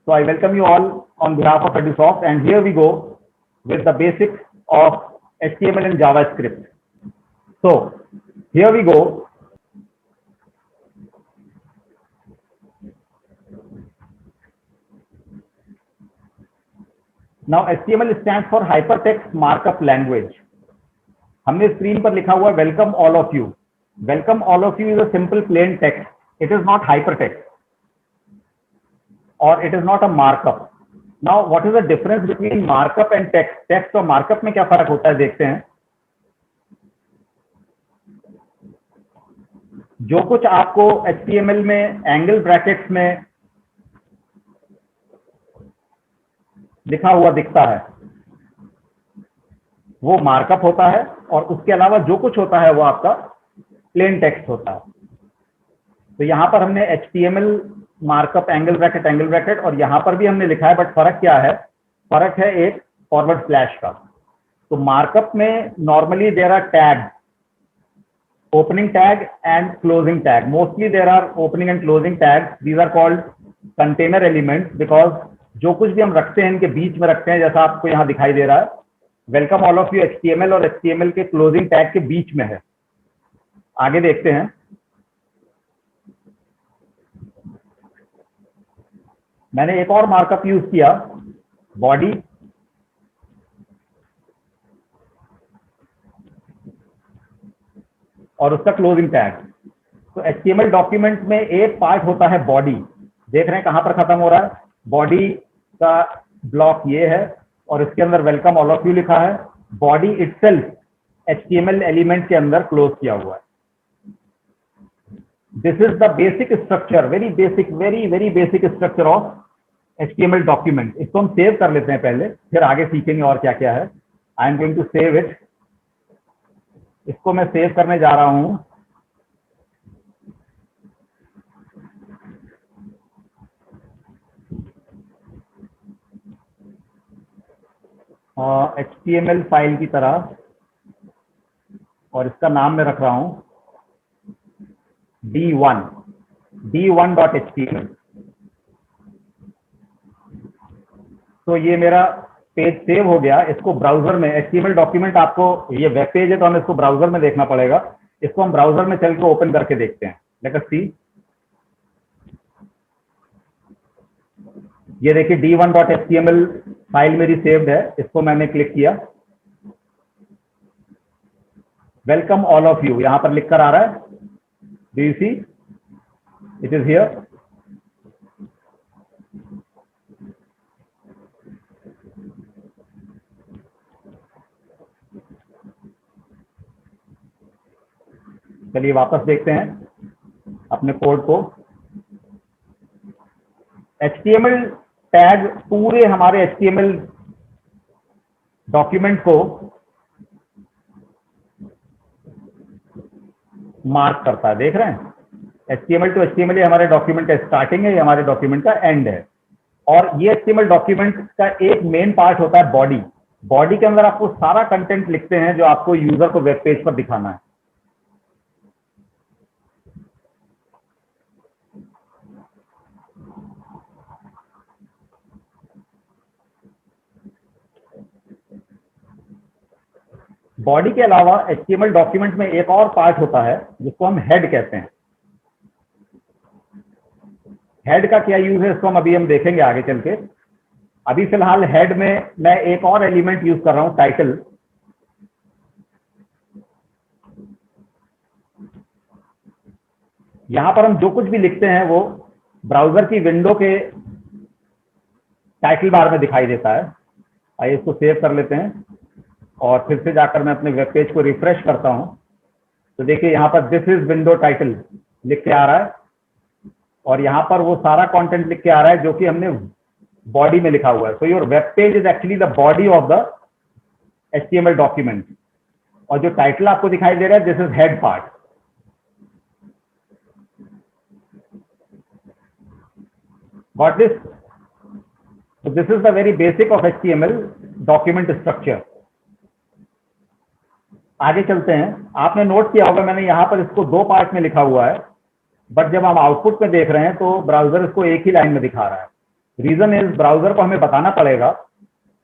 So I welcome you all on behalf of Edusoft, and here we go with the basics of HTML and JavaScript. So here we go. Now HTML stands for Hypertext Markup Language. हमने screen पर लिखा हुआ welcome all of you. Welcome all of you is a simple plain text. It is not hypertext or it is not a markup. Now what is the difference between markup and text? Text और markup में क्या फर्क होता है देखते हैं. जो कुछ आपको HTML में एंगल ब्रैकेट्स में लिखा हुआ दिखता है वो मार्कअप होता है, और उसके अलावा जो कुछ होता है वो आपका प्लेन टेक्स्ट होता है. तो यहां पर हमने HTML मार्कअप एंगल ब्रैकेट और यहां पर भी हमने लिखा है, बट फर्क क्या है? फर्क है एक फॉरवर्ड स्लैश का. तो मार्कअप में normally there are tag, opening tag and closing tag. Mostly there are opening and closing tag. These are called container elements, because जो कुछ भी हम रखते हैं इनके बीच में रखते हैं, जैसा आपको यहां दिखाई दे रहा है. Welcome all of you HTML और HTML के क्लोजिंग टैग के बीच में है. आगे देखते हैं. मैंने एक और मार्कअप यूज किया, बॉडी. और उसका क्लोजिंग टैग. तो HTML डॉक्यूमेंट में एक पार्ट होता है बॉडी. देख रहे हैं कहां पर खत्म हो रहा है? बॉडी का ब्लॉक ये है और इसके अंदर वेलकम ऑल ऑफ यू लिखा है. बॉडी इटसेल्फ HTML एलिमेंट के अंदर क्लोज किया हुआ है. This is the basic structure, very basic structure of HTML document. इसको हम सेव कर लेते हैं पहले, फिर आगे सीखेंगे और क्या क्या है. I am going to save it. इसको मैं सेव करने जा रहा हूं. HTML फाइल की तरह, और इसका नाम मैं रख रहा हूं d1.html. तो ये मेरा पेज सेव हो गया. इसको ब्राउजर में HTML डॉक्यूमेंट, आपको ये वेब पेज है तो हमें इसको ब्राउजर में देखना पड़ेगा. इसको हम ब्राउजर में चल के ओपन करके देखते हैं. लेट अस सी. ये देखिए d1.html फाइल मेरी सेव्ड है. इसको मैंने क्लिक किया. वेलकम ऑल ऑफ यू यहां पर लिख कर आ रहा है. Do you see? It is here. चलिए वापस देखते हैं अपने कोड को. HTML टैग पूरे हमारे HTML डॉक्यूमेंट को मार्क करता है. देख रहे हैं HTML टू HTML ये हमारे डॉक्यूमेंट का स्टार्टिंग है, ये हमारे डॉक्यूमेंट का एंड है. और ये HTML डॉक्यूमेंट का एक मेन पार्ट होता है बॉडी. बॉडी के अंदर आपको सारा कंटेंट लिखते हैं जो आपको यूजर को वेब पेज पर दिखाना है. बॉडी के अलावा HTML डॉक्यूमेंट में एक और पार्ट होता है जिसको हम हेड कहते हैं. हेड का क्या यूज है इसको हम देखेंगे आगे चल के. अभी फिलहाल हेड में मैं एक और एलिमेंट यूज कर रहा हूं, टाइटल. यहां पर हम जो कुछ भी लिखते हैं वो ब्राउजर की विंडो के टाइटल बार में दिखाई देता है. आइए इसको सेव कर लेते हैं और फिर से जाकर मैं अपने वेब पेज को रिफ्रेश करता हूं. तो देखिए यहां पर दिस इज विंडो टाइटल लिख के आ रहा है, और यहां पर वो सारा कंटेंट लिख के आ रहा है जो कि हमने बॉडी में लिखा हुआ है. So your web page is actually the body of the HTML document. और जो टाइटल आपको दिखाई दे रहा है this is head part. Got this? So this is the very basic of HTML document structure. आगे चलते हैं. आपने नोट किया होगा मैंने यहाँ पर इसको दो पार्ट में लिखा हुआ है, बट जब हम आउटपुट में देख रहे हैं तो ब्राउजर इसको एक ही लाइन में दिखा रहा है. रीजन इज ब्राउजर को हमें बताना पड़ेगा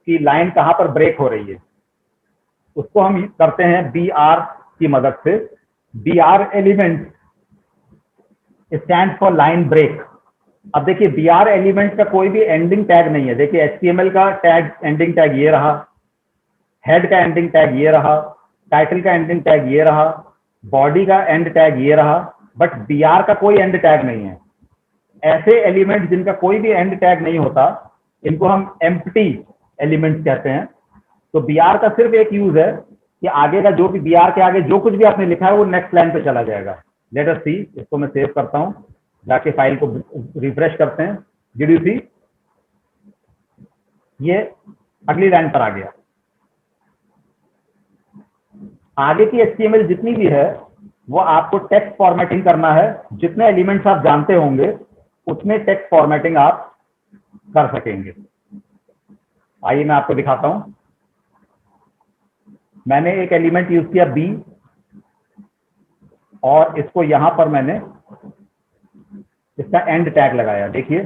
कि लाइन कहां पर ब्रेक हो रही है। उसको हम करते हैं बी आर की मदद से। B R element stand for line break. अब देखिए बी आर एलिमेंट का कोई भी एंडिंग टैग नहीं है। देखिए एचटीएमएल का टैग एंडिंग टैग ये रहा, हेड का एंडिंग टैग ये रहा, टाइटल का एंडिंग टैग ये रहा, बॉडी का एंड टैग ये रहा, बट बी आर का कोई एंड टैग नहीं है। ऐसे एलिमेंट जिनका कोई भी एंड टैग नहीं होता, इनको हम एम्प्टी एलिमेंट्स कहते हैं। तो बी आर का सिर्फ एक यूज है कि आगे का जो भी बी आर के आगे जो कुछ भी आपने लिखा है वो नेक्स्ट लाइन पे चला जाएगा। लेट अस सी, इसको मैं सेव करता हूं, जाके फाइल को रिफ्रेश करते हैं। डिड यू सी, ये अगली लाइन पर आ गया। आगे की एचटीएमएल जितनी भी है वो आपको टेक्स्ट फॉर्मेटिंग करना है। जितने एलिमेंट्स आप जानते होंगे उतने टेक्स्ट फॉर्मेटिंग आप कर सकेंगे। आइए मैं आपको दिखाता हूं। मैंने एक एलिमेंट यूज किया बी, और इसको यहां पर मैंने इसका एंड टैग लगाया। देखिए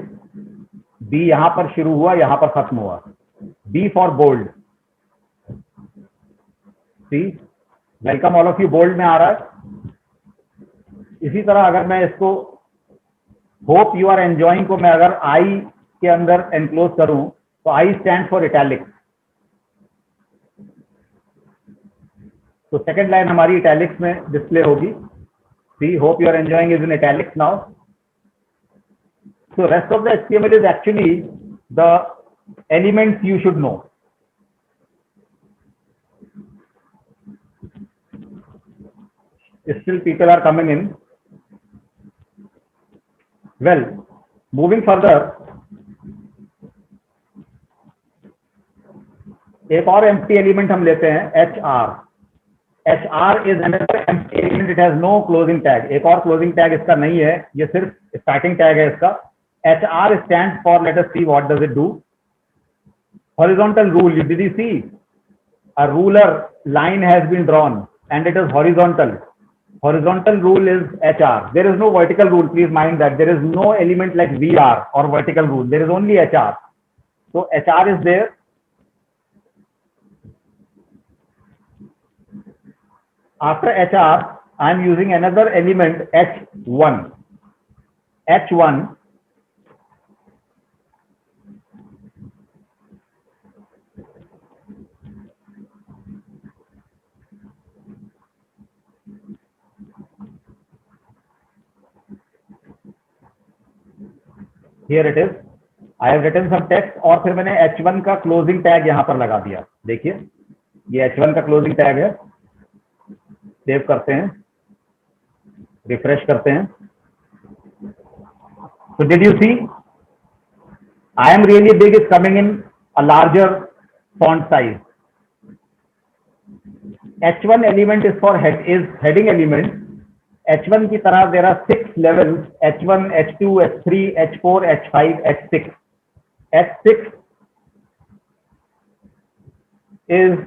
बी यहां पर शुरू हुआ, यहां पर खत्म हुआ। B for bold. See, welcome all of you bold में आ रहा है। इसी तरह अगर मैं इसको होप यू आर एंजॉइंग को मैं अगर आई के अंदर एनक्लोज करूं तो आई स्टैंड फॉर इटैलिक्स। तो सेकंड लाइन हमारी इटैलिक्स में डिस्प्ले होगी। See, hope you are enjoying is in italics now. So rest of the HTML is actually the elements you should know. Still people are coming in. Well, moving further, एक और empty element हम लेते हैं HR. HR is another empty element. It has no closing tag. एक और closing tag इसका नहीं है, ये सिर्फ starting tag है इसका। HR stands for, let us see what does it do. Horizontal rule. Did you see? A ruler line has been drawn and it is horizontal. Horizontal rule is HR. There is no vertical rule. Please mind that there is no element like VR or vertical rule. There is only HR. So HR is there. After HR, I am using another element H1. H1 here it is. I have written some text और फिर मैंने H1 का closing tag यहां पर लगा दिया। देखिए ये H1 का क्लोजिंग टैग है। सेव करते हैं, रिफ्रेश करते हैं। So did you see? I am really big is coming in a larger font size. H1 element is for head, is heading element. H1 की तरह there are 6 levels: H1, H2, H3, H4, H5, H6. H6 is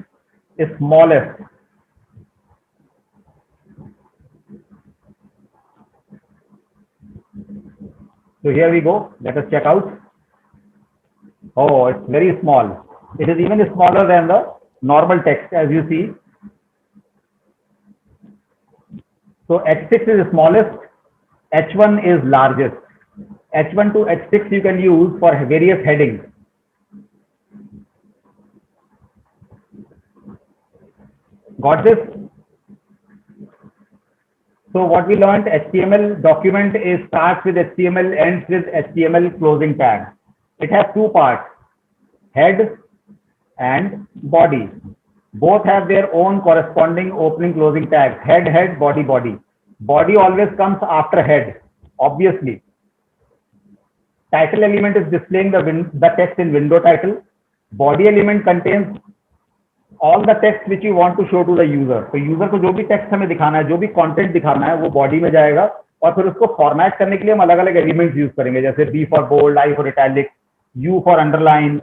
smallest. So here we go. Let us check out. Oh, it's very small. It is even smaller than the normal text, as you see. So H6 is smallest, H1 is largest. H1 to H6 you can use for various headings. Got this? So what we learned, HTML document is starts with HTML, ends with HTML closing tag. It has two parts, head and body. Both have their own corresponding opening closing tags. Head, head, body, body. Body always comes after head, obviously. Title element is displaying the text in window title. Body element contains all the text which you want to show to the user. तो user को जो भी text हमें दिखाना है, जो भी content दिखाना है, वो बॉडी में जाएगा। और फिर उसको फॉर्मेट करने के लिए हम अलग अलग एलिमेंट्स यूज करेंगे, जैसे B for bold, I for italic, U for underline,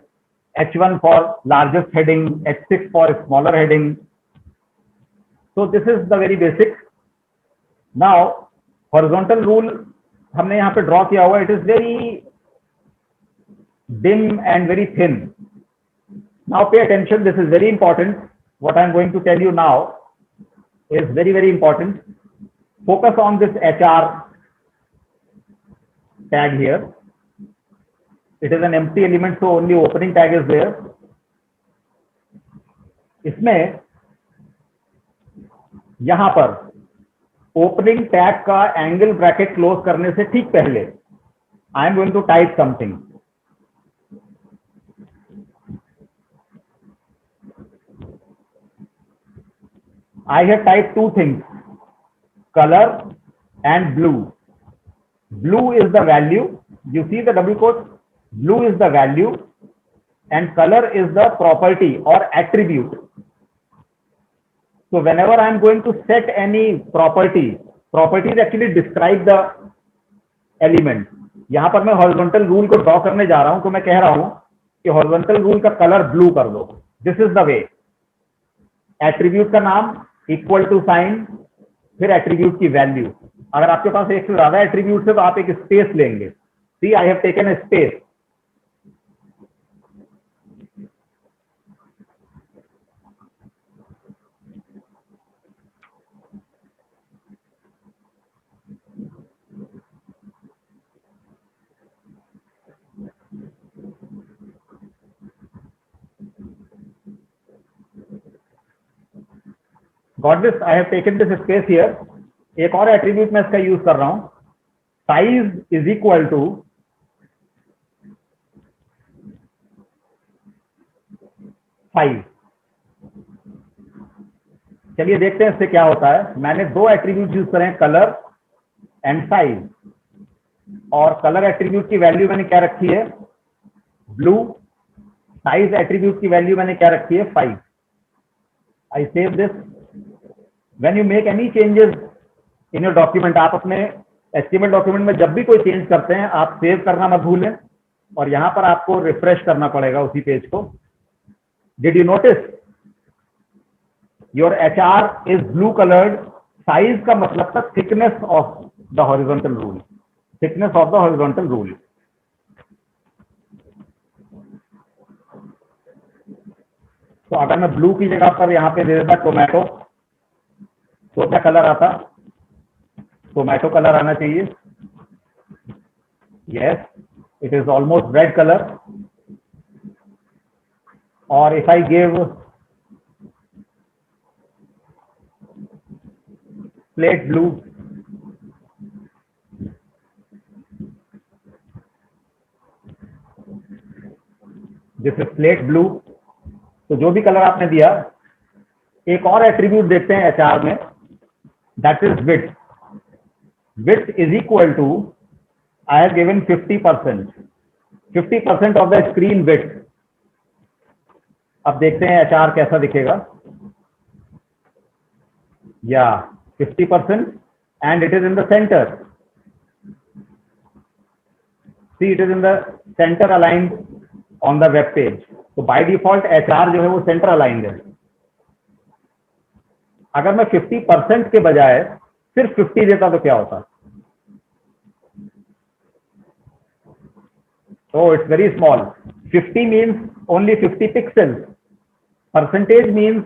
H1 for largest heading, H6 for smaller heading. So this is the very basic. Now horizontal rule हमने यहाँ पे ड्रॉ किया हुआ. It is very dim and very thin. Now pay attention, this is very important. What I'm going to tell you now is very, very important. Focus on this HR tag here. It is an empty element, so only opening tag is there. इसमें यहां पर opening tag का angle bracket close करने से ठीक पहले I am going to type something. I have typed two things, color and blue. Blue is the value. You see the double quote? Blue is the value and color is the property or attribute. So whenever I am going to set any properties actually describe the element. यहां पर मैं horizontal rule को draw करने जा रहा हूं, तो मैं कह रहा हूं कि हॉरिजॉन्टल रूल का कलर ब्लू कर दो. This is the way. Attribute का नाम इक्वल टू साइन, फिर एट्रीब्यूट की वैल्यू. अगर आपके पास एक से ज्यादा एट्रीब्यूट है तो आप एक स्पेस लेंगे. See I have taken a space. Got this? I have taken this space here. एक और एट्रीब्यूट मैं इसका यूज कर रहा हूं. Size is equal to 5. चलिए देखते हैं इससे क्या होता है. मैंने दो एट्रीब्यूट यूज करे हैं, कलर एंड साइज. और कलर एट्रीब्यूट की वैल्यू मैंने क्या रखी है? ब्लू. साइज एट्रीब्यूट की वैल्यू मैंने क्या रखी है? 5. I save this. When you make any changes in your document, आप अपने HTML डॉक्यूमेंट में जब भी कोई चेंज करते हैं आप सेव करना मत भूलें, और यहां पर आपको रिफ्रेश करना पड़ेगा उसी पेज को. Did you notice? Your HR is blue colored. Size का मतलब था thickness of the horizontal rule. Thickness of the horizontal rule. तो अगर मैं ब्लू की जगह पर यहां पे दे देता टोमेटो, तो क्या कलर आता? टोमेटो कलर आना चाहिए. Yes, it is almost red colour. और if I give slate blue, this is slate blue. तो जो भी कलर आपने दिया, एक और एट्रीब्यूट देखते हैं एचआर में, that is width. Width is equal to, I have given 50%. 50% of the screen width. अब देखते हैं एचआर कैसा दिखेगा. या 50% and it is in the centre. See, it is in the centre aligned on the web page. तो by default HR जो है वो सेंटर अलाइंड है. अगर मैं 50% के बजाय सिर्फ 50 देता तो क्या होता? तो it's very small. 50 means only 50 pixels. Percentage means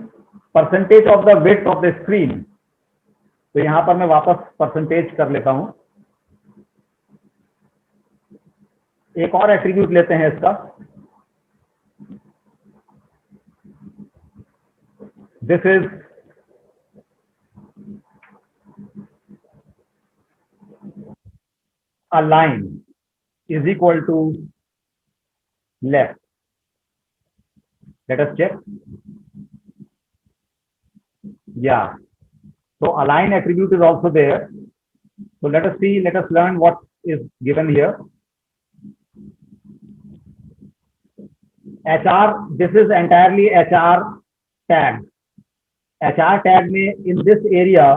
percentage of the width of the screen. तो यहां पर मैं वापस परसेंटेज कर लेता हूं. एक और एट्रीब्यूट लेते हैं इसका. This is a line is equal to left. Let us check. Yeah. So align attribute is also there. So let us see, let us learn what is given here. HR, this is entirely HR tag. HR tag में in this area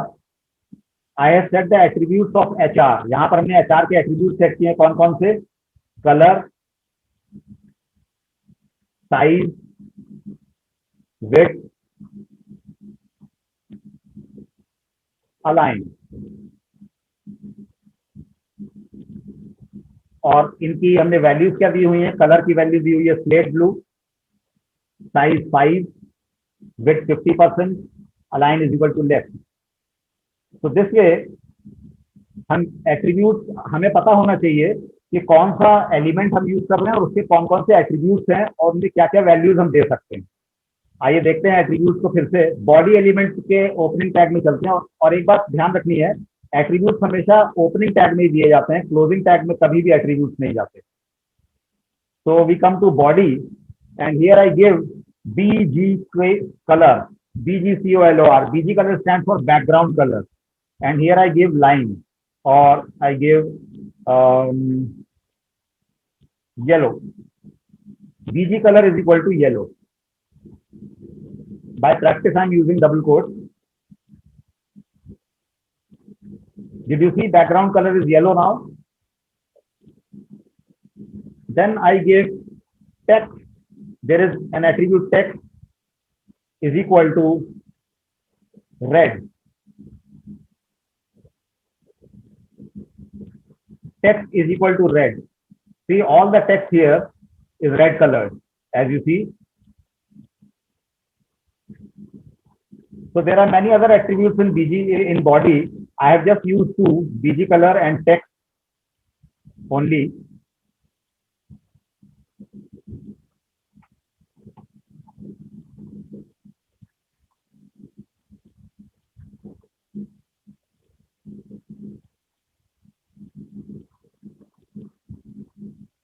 I have set the attributes of HR. यहां पर हमने HR के attributes set किए हैं. कौन कौन से? Colour, size, width, align. और इनकी हमने वैल्यूज क्या दी हुई है, कलर की वैल्यू दी हुई है slate blue, size 5, width 50%, align is equal to left. तो दिस वे हम एट्रीब्यूट, हमें पता होना चाहिए कि कौन सा एलिमेंट हम यूज कर रहे हैं और उसके कौन कौन से एट्रीब्यूट्स हैं और उनके क्या क्या वैल्यूज हम दे सकते हैं। आइए देखते हैं एट्रीब्यूट्स को फिर से। बॉडी एलिमेंट के ओपनिंग टैग में चलते हैं, और एक बात ध्यान रखनी है, एट्रीब्यूट्स हमेशा ओपनिंग टैग में ही दिए जाते हैं, क्लोजिंग टैग में कभी भी एट्रीब्यूट्स नहीं जाते। So we come to body, and here I give BG color, BGCOLOR. BG color stands for background color, and here I give line, or I give yellow. BG color is equal to yellow. By practice, I'm using double quotes. Did you see background color is yellow now? Then I give text. There is an attribute text is equal to red. Text is equal to red. See, all the text here is red colored, as you see. So there are many other attributes in BG in body. I have just used two, BG color and text only.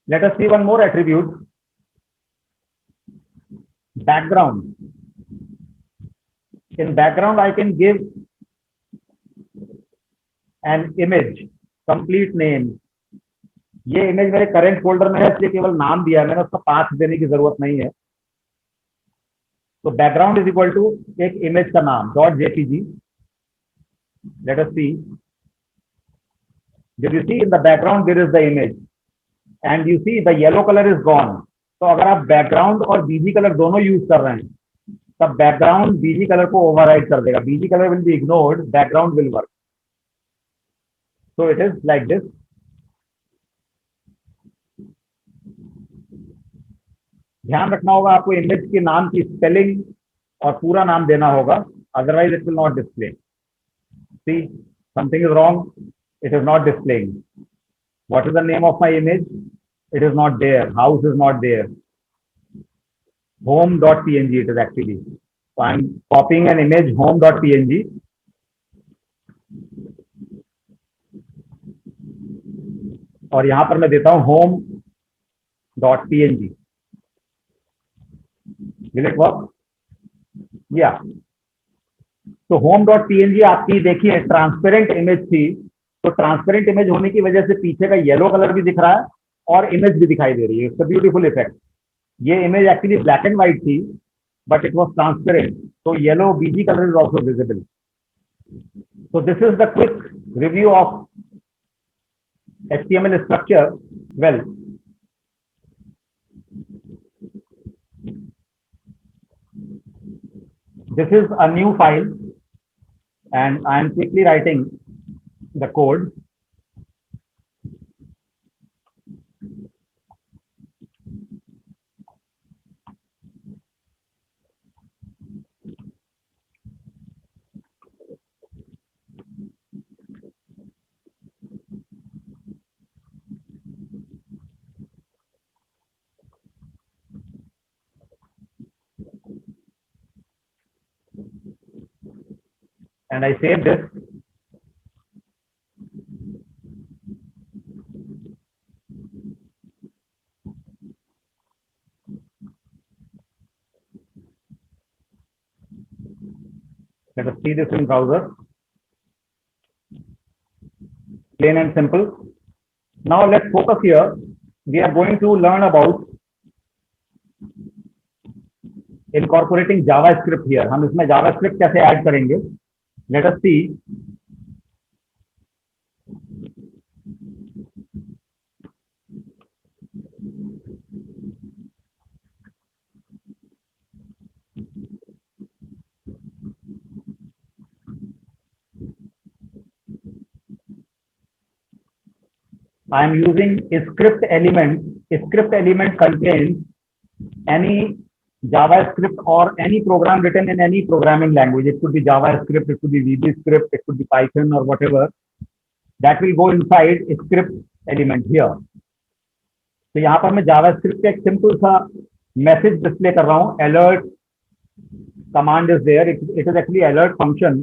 Let us see one more attribute, background. In background, I can give an image, complete name. ये image मेरे current folder में है, इसलिए केवल नाम दिया है मैंने, उसका पाथ देने की जरूरत नहीं है। तो बैकग्राउंड इज इक्वल टू एक इमेज का नाम dot JPG. Let us see, did you see in the background there is the image and you see the yellow color is gone. तो अगर आप बैकग्राउंड और बीजी कलर दोनों use कर रहे हैं तब बैकग्राउंड बीजी कलर को ओवरराइड कर देगा, BG colour will be ignored, background will work. So it is like this. ध्यान रखना होगा आपको इमेज के नाम की स्पेलिंग और पूरा नाम देना होगा, otherwise it will not display. See, something is wrong, it is not displaying. What is the name of my image? It is not there. House is not there. Home.png it is actually. So I am copying an image home.png. और यहां पर मैं देता हूं home.png. Will it work? Yeah. तो home.png आपकी देखिए transparent image थी, तो ट्रांसपेरेंट इमेज होने की वजह से पीछे का येलो कलर भी दिख रहा है और इमेज भी दिखाई दे रही है। It's a beautiful effect. ये image actually black and white थी बट इट वाज ट्रांसपेरेंट, तो yellow BG colour is also visible. So this is the quick review of HTML structure. Well, this is a new file and I am quickly writing the code. And I save this. Let us see this in browser. Plain and simple. Now let's focus here. We are going to learn about incorporating JavaScript here. हम इसमें JavaScript कैसे add करेंगे? Let us see. I am using a script element. A script element contains any JavaScript or any program written in any programming language. It could be JavaScript, it could be VB script, it could be Python or whatever. That will go inside a script element here. तो यहाँ पर मैं JavaScript का एक simple सा message display कर रहा हूँ. Alert command is there. It is actually alert function.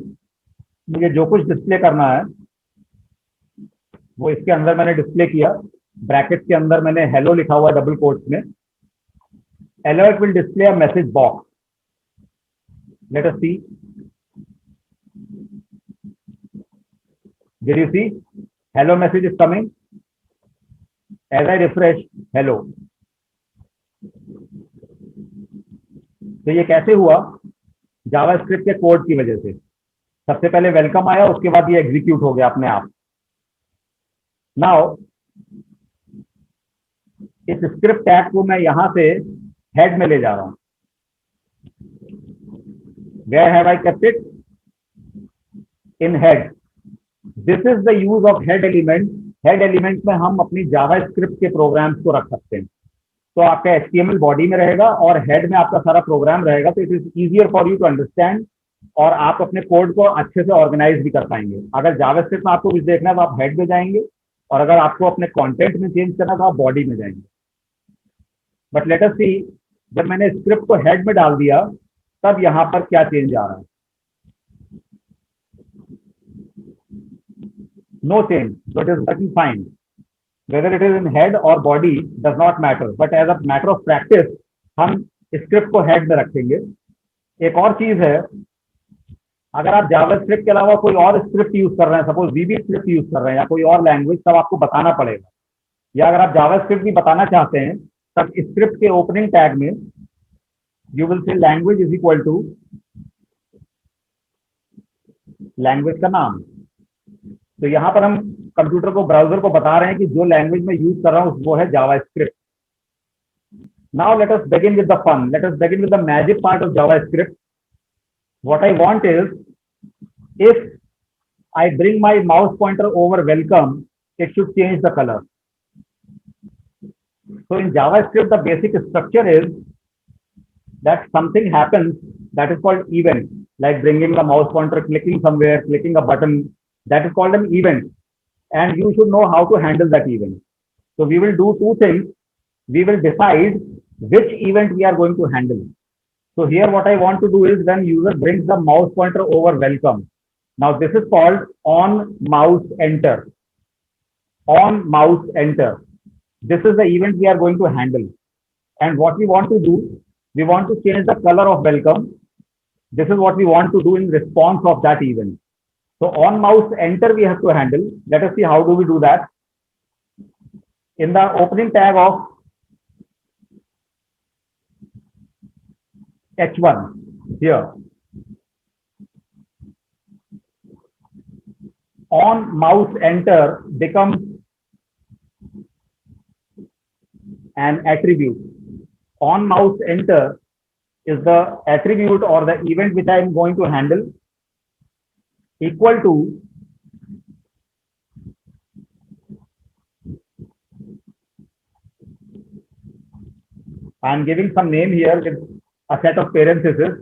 मुझे जो कुछ डिस्प्ले करना है वो इसके अंदर मैंने डिस्प्ले किया. ब्रैकेट के अंदर मैंने हेलो लिखा हुआ डबल कोट्स में. Alert will display a message box. Let us see. Did you see? Hello message is coming. As I refresh, hello. तो ये कैसे हुआ? जावास्क्रिप्ट के कोड की वजह से. सबसे पहले वेलकम आया, उसके बाद ये एग्जीक्यूट हो गया अपने आप. नाउ इस स्क्रिप्ट टैग को मैं यहां से हेड में ले जा रहा हूं. Where have I kept it? In head. This is the use of head element. Head element में हम अपनी जावास्क्रिप्ट के प्रोग्राम्स को रख सकते हैं. तो आपका HTML बॉडी में रहेगा और हेड में आपका सारा प्रोग्राम रहेगा. तो it is easier for you to understand और आप अपने कोड को अच्छे से ऑर्गेनाइज भी कर पाएंगे. अगर जावास्क्रिप्ट में आपको कुछ देखना है तो आप हेड में जाएंगे और अगर आपको अपने कंटेंट में चेंज करना है तो आप बॉडी में जाएंगे. बट लेट अस सी. जब मैंने स्क्रिप्ट को हेड में डाल दिया तब यहां पर क्या चेंज आ रहा है? No change. So it is working fine. Whether it is in head or body does not matter. But as a matter of practice, हम स्क्रिप्ट को हेड में रखेंगे. एक और चीज है, अगर आप जावास्क्रिप्ट के अलावा कोई और स्क्रिप्ट यूज कर रहे हैं, सपोज VB स्क्रिप्ट यूज कर रहे हैं या कोई और लैंग्वेज, तब आपको बताना पड़ेगा. या अगर आप जावास्क्रिप्ट भी बताना चाहते हैं तब स्क्रिप्ट के ओपनिंग टैग में you will say language is equal to language का नाम. तो यहां पर हम कंप्यूटर को, ब्राउजर को बता रहे हैं कि जो लैंग्वेज में यूज कर रहा हूं वो है JavaScript. Now let us begin with the fun. Let us begin with the magic part of JavaScript. What I want is, if I bring my mouse pointer over welcome, it should change the colour. So in JavaScript, the basic structure is that something happens that is called event, like bringing the mouse pointer, clicking somewhere, clicking a button. That is called an event, and you should know how to handle that event. So we will do two things. We will decide which event we are going to handle. So here what I want to do is when user brings the mouse pointer over welcome. Now this is called on mouse enter. On mouse enter. This is the event we are going to handle. And what we want to do, we want to change the color of welcome. This is what we want to do in response of that event. So on mouse enter we have to handle. Let us see how do we do that. In the opening tag of H1 here, on mouse enter becomes an attribute. On mouse enter is the attribute or the event which I am going to handle, equal to I am giving some name here with a set of parentheses.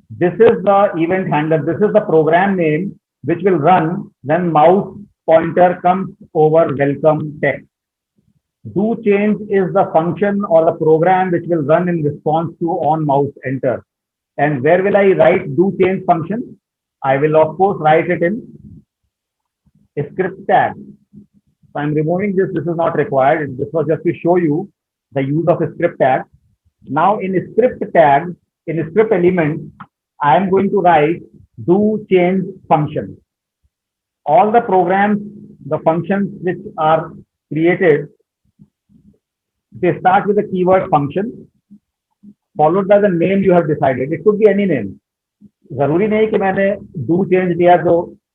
This is the event handler. This is the program name which will run when mouse pointer comes over welcome text. Do change is the function or the program which will run in response to on mouse enter. And where will I write do change function? I will of course write it in script tag. So I'm removing this. This is not required. This was just to show you the use of a script tag. Now in script tag, in script element, I am going to write do change function. All the programs, the functions which are created, they start with the keyword function followed by the name you have decided. It could be any name. जरूरी नहीं कि मैंने do change दिया तो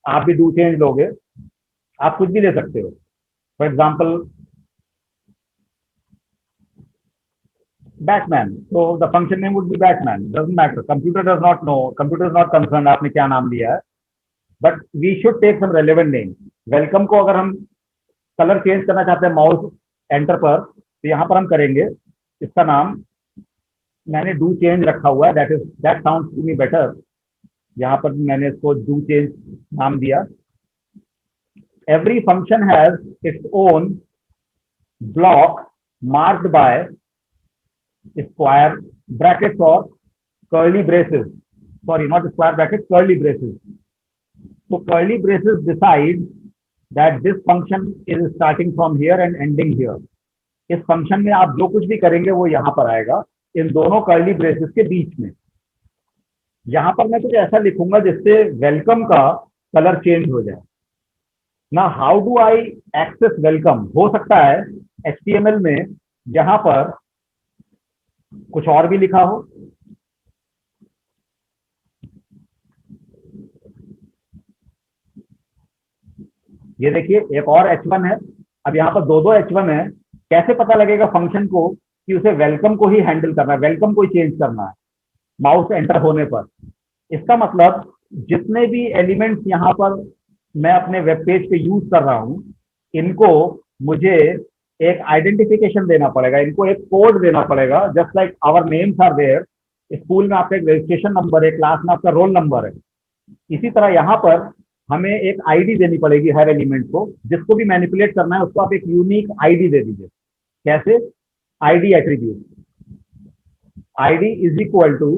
आप भी do change लोगे. आप कुछ भी ले सकते हो. For example, Batman. So the function name would be Batman. Doesn't matter. Computer does not know. Computer is not concerned आपने क्या नाम दिया है. But we should take some relevant name. Welcome को अगर हम कलर चेंज करना चाहते हैं माउस एंटर पर, तो यहाँ पर हम करेंगे, इसका नाम मैंने डू चेंज रखा हुआ है, that sounds to me better. यहाँ पर मैंने इसको डू चेंज नाम दिया। Every function has its own block marked by square brackets और curly braces, sorry not square brackets, curly braces. So curly braces decide that this function is starting from here and ending here. इस function में आप जो कुछ भी करेंगे वो यहां पर आएगा, इन दोनों कर्ली ब्रेसेस के बीच में। यहां पर मैं कुछ ऐसा लिखूंगा जिससे वेलकम का कलर चेंज हो जाए ना। How do I access welcome? हो सकता है HTML में यहां पर कुछ और भी लिखा हो। ये देखिए एक और H1 है। अब यहाँ पर दो H1 है। कैसे पता लगेगा फंक्शन को कि उसे वेलकम को ही हैंडल करना है, वेलकम को ही चेंज करना है माउस एंटर होने पर? इसका मतलब जितने भी एलिमेंट्स यहाँ पर मैं अपने वेब पेज पे यूज कर रहा हूँ, इनको मुझे एक आइडेंटिफिकेशन देना पड़ेगा, इनको एक कोड देना पड़ेगा। Just like our names are there, school में आपका एक रजिस्ट्रेशन नंबर है, क्लास में आपका रोल नंबर है, इसी तरह यहाँ पर हमें एक आईडी देनी पड़ेगी हर एलिमेंट को। जिसको भी मैनिपुलेट करना है उसको आप एक यूनिक आईडी दे दीजिए। कैसे? ID attribute, ID is equal to,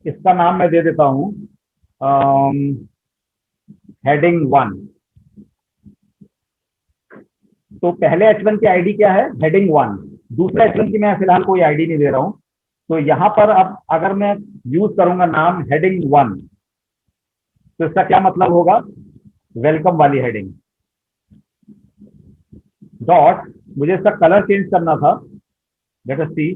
इसका नाम मैं दे देता हूं हेडिंग 1। तो पहले H1 की आईडी क्या है? हेडिंग 1। दूसरे H1 की मैं फिलहाल कोई आईडी नहीं दे रहा हूं। तो यहां पर अब अगर मैं यूज करूंगा नाम हेडिंग 1, तो इसका क्या मतलब होगा? वेलकम वाली हेडिंग। डॉट, मुझे इसका कलर चेंज करना था, लेट अस सी।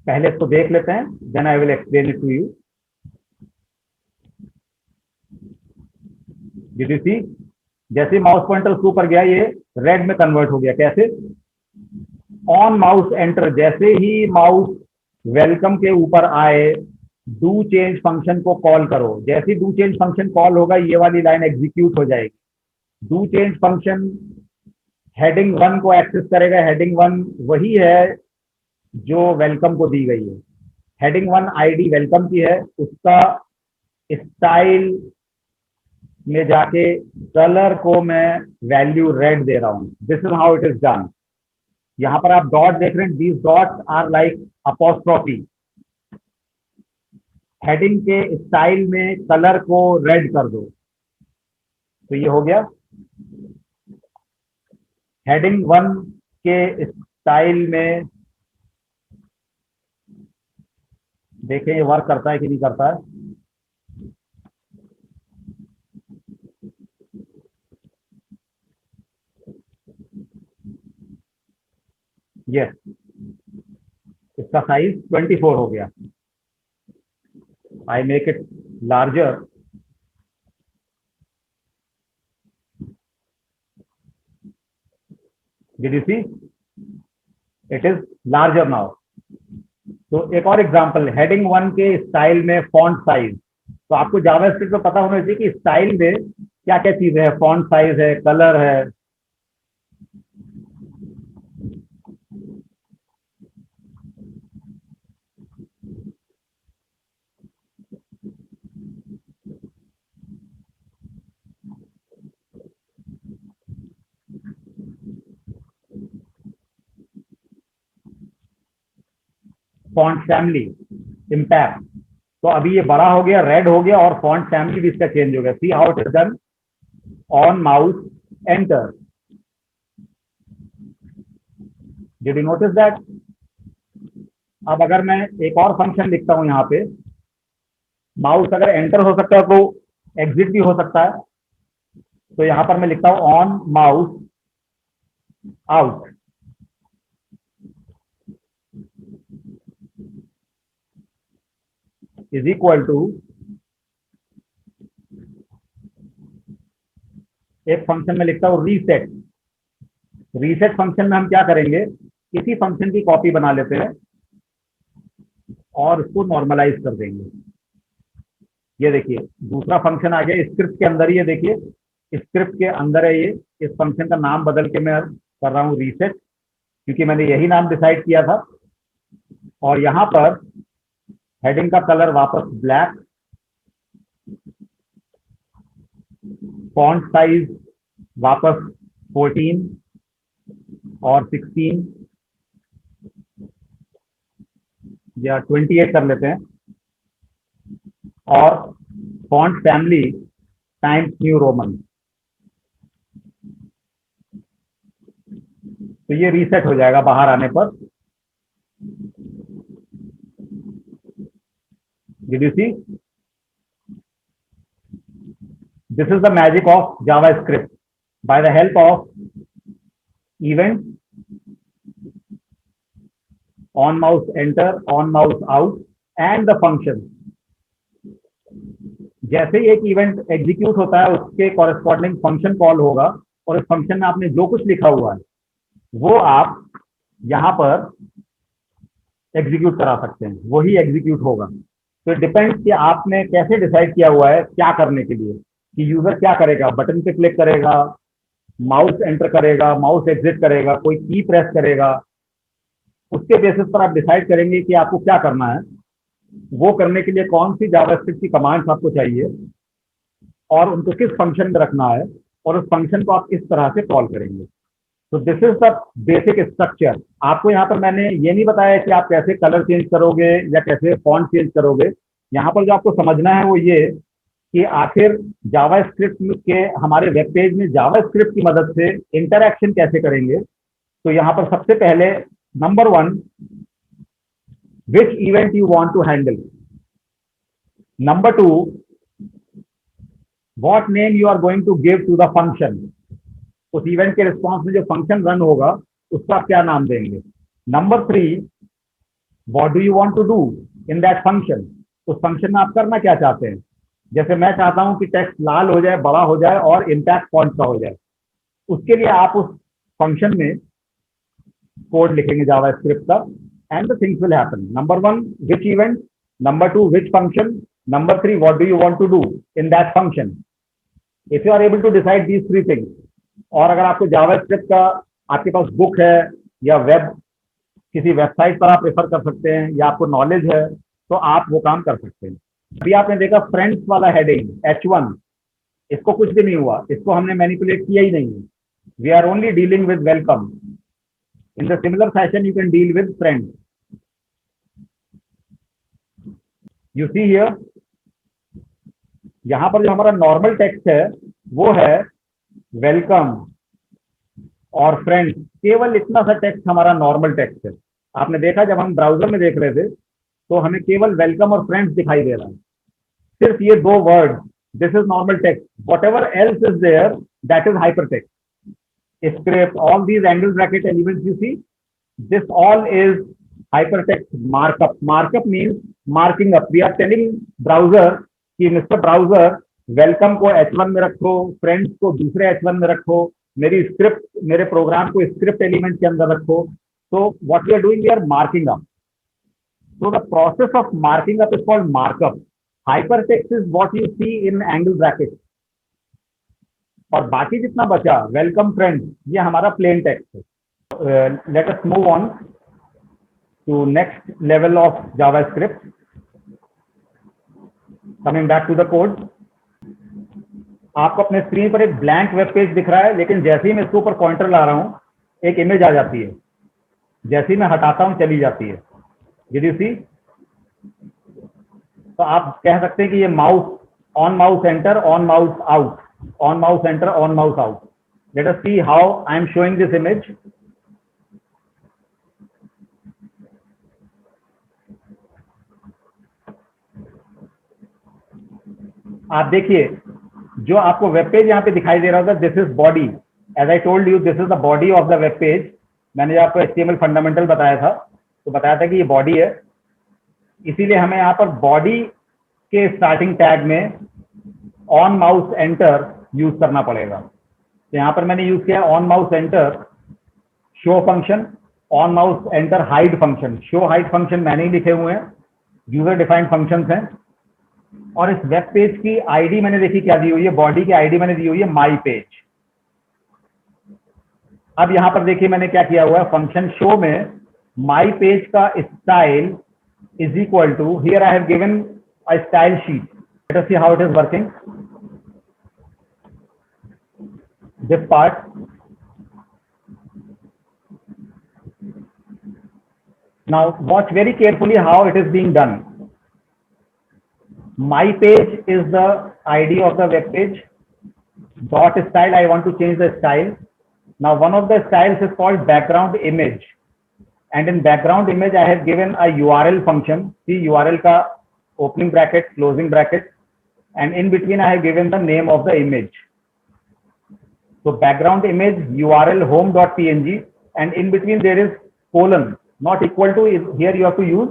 पहले इसको देख लेते हैं, then I will explain it to you. Did you see? जैसे माउस पॉइंटर उसके ऊपर गया ये रेड में कन्वर्ट हो गया। कैसे? ऑन माउस एंटर, जैसे ही माउस वेलकम के ऊपर आए, डू चेंज फंक्शन को कॉल करो। जैसे डू चेंज फंक्शन कॉल होगा ये वाली लाइन एग्जीक्यूट हो जाएगी। डू चेंज फंक्शन हेडिंग 1 को एक्सेस करेगा। हेडिंग 1 वही है जो वेलकम को दी गई है। हेडिंग 1 आईडी वेलकम की है, उसका स्टाइल में जाके कलर को मैं वैल्यू रेड दे रहा हूं। This is how it is done. यहां पर आप डॉट देख रहे हैं, these dots are like apostrophe. Heading के स्टाइल में कलर को रेड कर दो, तो ये हो गया। हेडिंग 1 के स्टाइल में देखें ये वर्क करता है कि नहीं करता है। यस, इसका साइज 24 हो गया। I make it larger. Did you see? It is larger now. तो एक और एग्जांपल, हेडिंग 1 के स्टाइल में फॉन्ट साइज। तो आपको जावास्क्रिप्ट में पता होना चाहिए कि स्टाइल में क्या क्या चीजें है। फॉन्ट साइज है, कलर है। Font family, impact. तो अभी ये बड़ा हो गया, रेड हो गया, और फॉन्ट फैमिली भी इसका चेंज हो गया। सी how it is done on mouse enter. Did you notice that? अब अगर मैं एक और फंक्शन लिखता हूं यहाँ पे, माउस अगर एंटर हो सकता है तो एग्जिट भी हो सकता है। तो यहां पर मैं लिखता हूं on mouse out. Is equal to, एक फंक्शन में लिखता हूं रीसेट। रीसेट फंक्शन में हम क्या करेंगे, इसी फंक्शन की कॉपी बना लेते हैं। और इसको नॉर्मलाइज कर देंगे। ये देखिए दूसरा फंक्शन आ गया स्क्रिप्ट के अंदर ही, ये देखिए स्क्रिप्ट के अंदर है ये। इस फंक्शन का नाम बदल के मैं कर रहा हूँ रीसेट, क्योंकि मैंने यही नाम डिसाइड किया था। और यहाँ पर हेडिंग का कलर वापस ब्लैक, फॉन्ट साइज वापस 14 और 16 या 28 कर लेते हैं, और font family Times New Roman. तो ये रीसेट हो जाएगा बाहर आने पर। Did you see? This is the magic of JavaScript. By the help of event, on mouse enter, on mouse out, and the function. जैसे ही एक इवेंट एग्जीक्यूट होता है उसके कॉरेस्पॉन्डिंग फंक्शन कॉल होगा, और इस फंक्शन में आपने जो कुछ लिखा हुआ है वो आप यहाँ पर एग्जीक्यूट करा सकते हैं, वही एग्जीक्यूट होगा। तो डिपेंड्स कि आपने कैसे डिसाइड किया हुआ है क्या करने के लिए, कि यूजर क्या करेगा, बटन पे क्लिक करेगा, माउस एंटर करेगा, माउस एग्जिट करेगा, कोई की प्रेस करेगा। उसके बेसिस पर आप डिसाइड करेंगे कि आपको क्या करना है, वो करने के लिए कौन सी जावास्क्रिप्ट की कमांड्स आपको चाहिए और उनको किस फंक्शन में रखना है, और उस फंक्शन को आप इस तरह से कॉल करेंगे। तो this is the basic structure. आपको यहाँ पर मैंने ये नहीं बताया कि आप कैसे कलर चेंज करोगे या कैसे फॉन्ट चेंज करोगे। यहाँ पर जो आपको समझना है वो ये कि आखिर जावास्क्रिप्ट के हमारे वेब पेज में जावास्क्रिप्ट की मदद से इंटरैक्शन कैसे करेंगे। तो यहाँ पर सबसे पहले number 1, which event you want to handle. Number 2, what name you are going to give to the function. उस इवेंट के रिस्पॉन्स में जो फंक्शन रन होगा उसका आप क्या नाम देंगे। Number 3, what do you want to do in that function. उस फंक्शन में आप करना क्या चाहते हैं। जैसे मैं चाहता हूं कि टेक्स्ट लाल हो जाए, बड़ा हो जाए और इम्पैक्ट फॉन्ट का हो जाए। उसके लिए आप उस फंक्शन में कोड लिखेंगे जावास्क्रिप्ट का, and the things will happen. Number 1, which event. Number 2, which function. Number 3, what do you want to do in that function. If you are able to decide these 3 things, और अगर आपको JavaScript का आपके पास book है या web किसी website पर आप रेफर कर सकते हैं या आपको नॉलेज है, तो आप वो काम कर सकते हैं। अभी आपने देखा फ्रेंड्स वाला हेडिंग H1, इसको कुछ भी नहीं हुआ, इसको हमने मैनिपुलेट किया ही नहीं है। We are only dealing with welcome. In the similar fashion you can deal with friends. You see here, यहां पर जो हमारा नॉर्मल टेक्स्ट है वो है वेलकम और फ्रेंड्स। केवल इतना सा टेक्स्ट हमारा नॉर्मल टेक्स्ट है। आपने देखा जब हम ब्राउजर में देख रहे थे तो हमें केवल वेलकम और फ्रेंड्स दिखाई दे रहा है, सिर्फ ये 2 word. This is normal text, whatever else is there that is hypertext. Script, all these angle bracket elements you see, this all is hypertext markup. Markup means marking up. We are telling browser कि mister browser welcome को H1 में रखो, friends को दूसरे H1 में रखो, मेरी script, मेरे प्रोग्राम को स्क्रिप्ट एलिमेंट के अंदर रखो। तो what we are doing, we are marking up. So the process of marking up is called markup. Hypertext is what you see in angle brackets. और बाकी जितना बचा वेलकम फ्रेंड्स, ये हमारा प्लेन टेक्स्ट है। Let us move on to next level of JavaScript. Coming back to the code, आपको अपने screen पर एक ब्लैंक वेब पेज दिख रहा है, लेकिन जैसे ही मैं इसके ऊपर पॉइंटर ला रहा हूं एक इमेज आ जाती है, जैसे ही मैं हटाता हूं चली जाती है। Did you see? तो आप कह सकते हैं कि ये mouse on mouse enter, on mouse out, on mouse enter, on mouse out. Late us see how I am showing this image. आप देखिए जो आपको वेब पेज यहाँ पे दिखाई दे रहा होगा, this is body. As I told you, this is the body of the web page. मैंने आपको HTML फंडामेंटल बताया था, तो बताया था कि ये बॉडी है, इसीलिए हमें यहाँ पर बॉडी के स्टार्टिंग टैग में ऑन माउस एंटर यूज करना पड़ेगा। तो यहाँ पर मैंने यूज किया on mouse enter show function, on mouse enter hide function. Show hide function मैंने ही लिखे हुए हैं, यूजर डिफाइंड फंक्शंस हैं। और इस वेब पेज की आईडी मैंने देखी क्या दी हुई है, बॉडी की आईडी मैंने दी हुई है माई पेज। अब यहां पर देखिए मैंने क्या किया हुआ है, फंक्शन शो में माई पेज का style is equal to, here I have given a style sheet, let us see how it is working. This part, now watch very carefully how it is being done. My page is the ID of the web page. Dot style, I want to change the style. Now one of the styles is called background image, and in background image I have given a URL function. See URL का opening bracket, closing bracket, and in between I have given the name of the image. So background image URL home.png, and in between there is colon, not equal to, here you have to use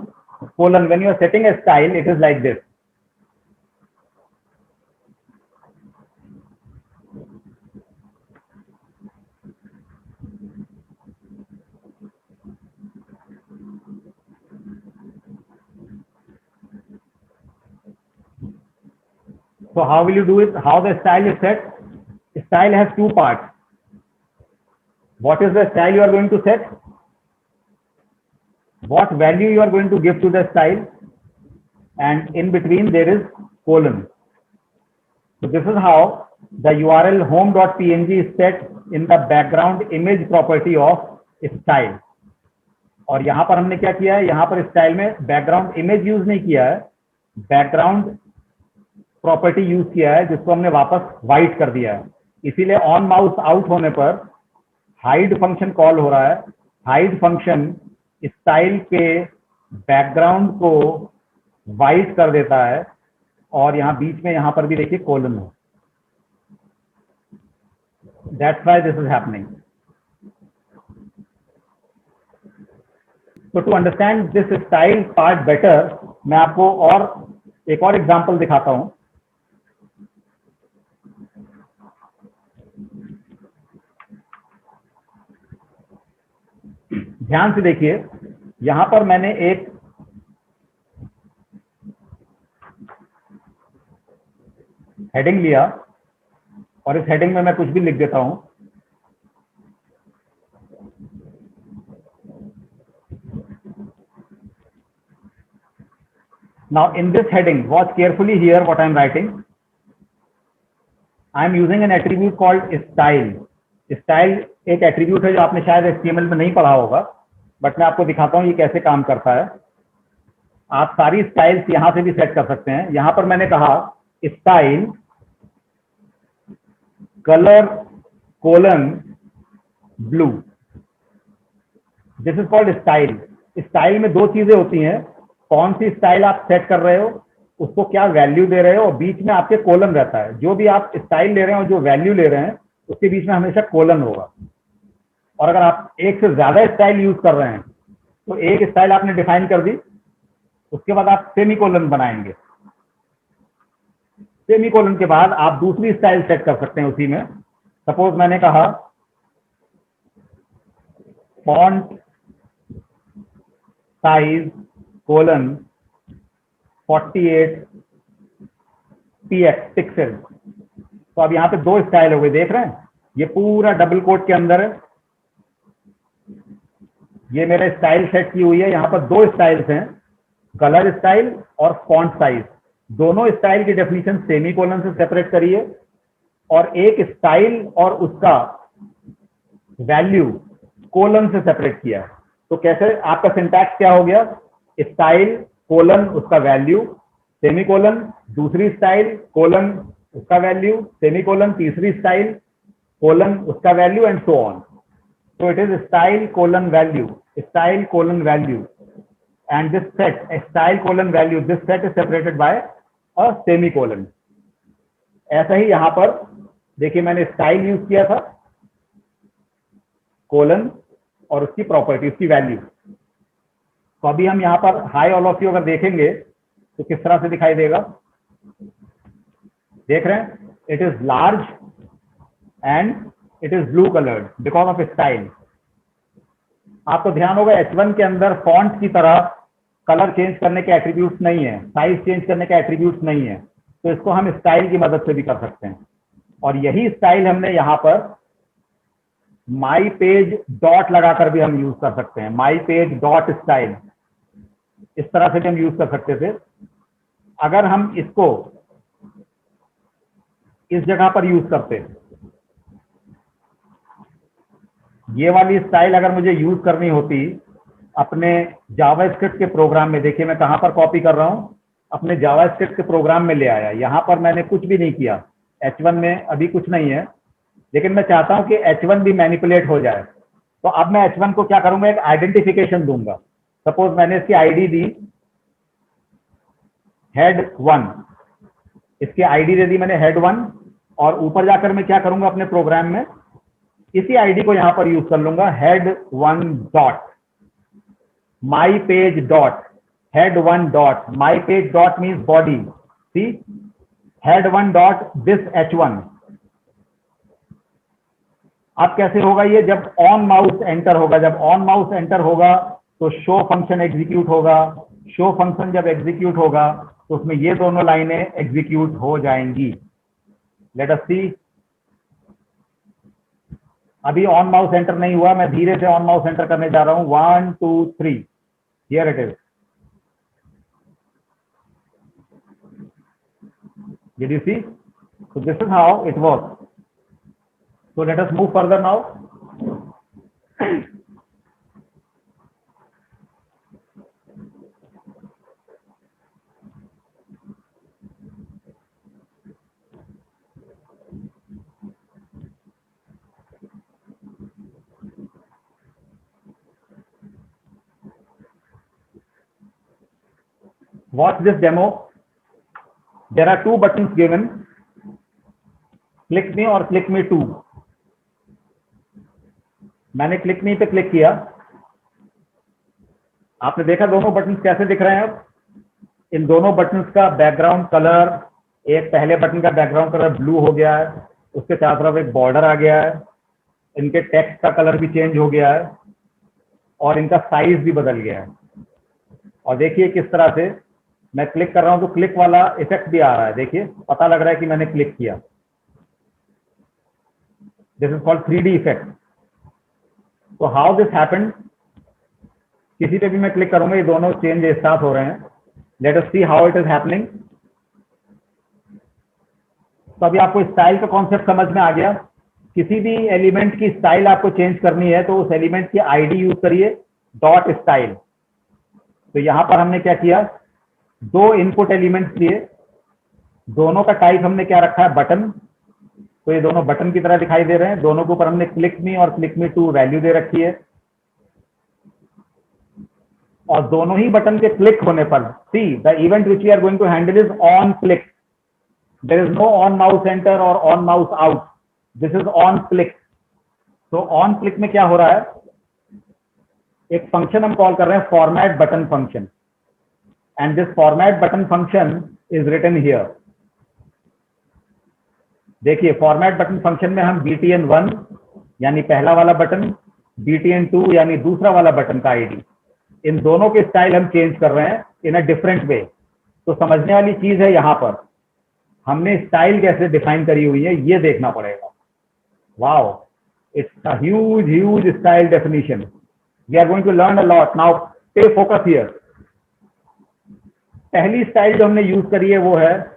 colon. When you are setting a style, it is like this. So how will you do it? How the style is set? Style has two parts. What is the style you are going to set? What value you are going to give to the style? And in between there is colon. So this is how the URL home.png is set in the background image property of style. और यहां पर हमने क्या किया है, यहां पर style में बैकग्राउंड इमेज यूज नहीं किया है, बैकग्राउंड प्रॉपर्टी यूज किया है, जिसको हमने वापस वाइट कर दिया है। इसीलिए ऑन माउस आउट होने पर हाइड फंक्शन कॉल हो रहा है। हाइड फंक्शन स्टाइल के बैकग्राउंड को वाइट कर देता है, और यहाँ बीच में यहाँ पर भी देखिए कोलन है। That's why this is happening. तो to understand this style part better, मैं आपको और एक और एग्जांपल दिखाता हूं। ध्यान से देखिए, यहां पर मैंने एक हेडिंग लिया, और इस हेडिंग में मैं कुछ भी लिख देता हूं। Now in this heading, watch carefully here what I am writing. I am using an attribute called style. Style एक एट्रीब्यूट है जो आपने शायद HTML में नहीं पढ़ा होगा, बट मैं आपको दिखाता हूं ये कैसे काम करता है। आप सारी स्टाइल्स यहां से भी सेट कर सकते हैं। यहां पर मैंने कहा style colour colon blue, this is called style. Style में दो चीजें होती हैं, कौन सी स्टाइल आप सेट कर रहे हो, उसको क्या वैल्यू दे रहे हो, और बीच में आपके कोलन रहता है। जो भी आप स्टाइल ले रहे हैं और जो वैल्यू ले रहे हैं, उसके बीच में हमेशा कोलन होगा। और अगर आप एक से ज्यादा स्टाइल यूज कर रहे हैं, तो एक स्टाइल आपने डिफाइन कर दी, उसके बाद आप सेमीकोलन बनाएंगे। सेमीकोलन के बाद आप दूसरी स्टाइल सेट कर सकते हैं उसी में। सपोज मैंने कहा font size colon 48 px pixel. तो अब यहाँ पे दो स्टाइल हो गए, देख रहे हैं, ये पूरा डबल कोट के अंदर है। ये मेरा स्टाइल सेट की हुई है। यहाँ पर दो स्टाइल्स हैं, कलर स्टाइल और फॉन्ट साइज। दोनों स्टाइल की डेफिनेशन सेमीकोलन से सेपरेट करिए, और एक स्टाइल और उसका वैल्यू कोलन से सेपरेट किया है। तो कैसे आपका सिंटैक्स क्या हो गया, स्टाइल कोलन उसका वैल्यू सेमीकोलन, दूसरी स्टाइल कोलन उसका वैल्यू सेमीकोलन, तीसरी स्टाइल कोलन उसका value, and so on. So it is style colon value, style colon value, and this set, style colon value, this set is separated by a semicolon. ऐसा ही यहां पर देखिए, मैंने style use किया था, colon और उसकी प्रॉपर्टी, उसकी वैल्यू। तो अभी हम यहाँ पर हाई ऑल ऑफ यू अगर देखेंगे तो किस तरह से दिखाई देगा, देख रहे हैं, it is large and it is blue coloured because of style. आपको ध्यान होगा H1 के अंदर फॉन्ट की तरह कलर चेंज करने के एट्रीब्यूट्स नहीं है, साइज चेंज करने के एट्रीब्यूट्स नहीं है, तो इसको हम स्टाइल की मदद से भी कर सकते हैं। और यही स्टाइल हमने यहाँ पर माई पेज डॉट लगाकर भी हम यूज कर सकते हैं। माई पेज डॉट स्टाइल, इस तरह से भी हम यूज कर सकते थे। अगर हम इसको इस जगह पर यूज करते, ये वाली स्टाइल अगर मुझे यूज करनी होती अपने जावास्क्रिप्ट के प्रोग्राम में, देखिए मैं कहां पर कॉपी कर रहा हूं, अपने जावास्क्रिप्ट के प्रोग्राम में ले आया। यहां पर मैंने कुछ भी नहीं किया, H1 में अभी कुछ नहीं है, लेकिन मैं चाहता हूं कि H1 भी मैनिपुलेट हो जाए। तो अब मैं H1 को क्या करूंगा, एक आइडेंटिफिकेशन दूंगा। सपोज मैंने इसकी आईडी दी head1, इसकी आईडी दे दी मैंने head1, और ऊपर जाकर मैं क्या करूंगा अपने प्रोग्राम में, इसी आईडी को यहां पर यूज कर लूंगा, head1 dot my page dot head1 dot my page dot means body, see head1 dot this H1। अब कैसे होगा ये, जब ऑन माउस एंटर होगा, जब ऑन माउस एंटर होगा तो शो फंक्शन एग्जीक्यूट होगा। शो फंक्शन जब एग्जीक्यूट होगा तो उसमें ये दोनों लाइनें एग्जीक्यूट हो जाएंगी। लेट अस सी, अभी ऑन माउस एंटर नहीं हुआ, मैं धीरे से ऑन माउस एंटर करने जा रहा हूं। 1 2 3, here it is. Did you see? So this is how it works. So let us move further now. Watch this demo. There are two buttons given, click me और click me to। मैंने click मी पे click किया, आपने देखा दोनों buttons कैसे दिख रहे हैं। अब इन दोनों बटन्स का बैकग्राउंड कलर, एक पहले बटन का बैकग्राउंड कलर ब्लू हो गया है, उसके चारों तरफ एक बॉर्डर आ गया है, इनके टेक्स्ट का कलर भी चेंज हो गया है, और इनका साइज भी बदल गया है। और देखिए किस तरह से मैं क्लिक कर रहा हूं तो क्लिक वाला इफेक्ट भी आ रहा है। देखिए पता लग रहा है कि मैंने क्लिक किया। This is called 3D effect. तो हाउ दिस हैपेंड, किसी पे भी मैं क्लिक करूंगा ये दोनों चेंज स्टार्ट हो रहे हैं। Late us see how it is happening. तो अभी आपको स्टाइल का कॉन्सेप्ट समझ में आ गया। किसी भी एलिमेंट की स्टाइल आपको चेंज करनी है तो उस एलिमेंट की आईडी यूज करिए, डॉट स्टाइल। तो यहां पर हमने क्या किया, दो इनपुट एलिमेंट्स लिए, दोनों का टाइप हमने क्या रखा है, बटन। तो ये दोनों बटन की तरह दिखाई दे रहे हैं। दोनों के ऊपर हमने क्लिक मी और क्लिक मी टू वैल्यू दे रखी है। और दोनों ही बटन के क्लिक होने पर, see the event which we are going to handle is on click. There is no on mouse enter और on mouse out, this is on click. तो on click में क्या हो रहा है, एक फंक्शन हम कॉल कर रहे हैं format button function, and this format button function is written here. देखिए फॉर्मेट बटन फंक्शन में हम btn1 यानी पहला वाला बटन, btn2 यानी दूसरा वाला बटन का आईडी, इन दोनों के स्टाइल हम चेंज कर रहे हैं इन अ डिफरेंट वे। तो समझने वाली चीज है, यहां पर हमने स्टाइल कैसे डिफाइन करी हुई है ये देखना पड़ेगा। Wow, it's a huge style definition. We are going to learn a lot now, pay focus here. पहली स्टाइल जो हमने यूज करी है वो है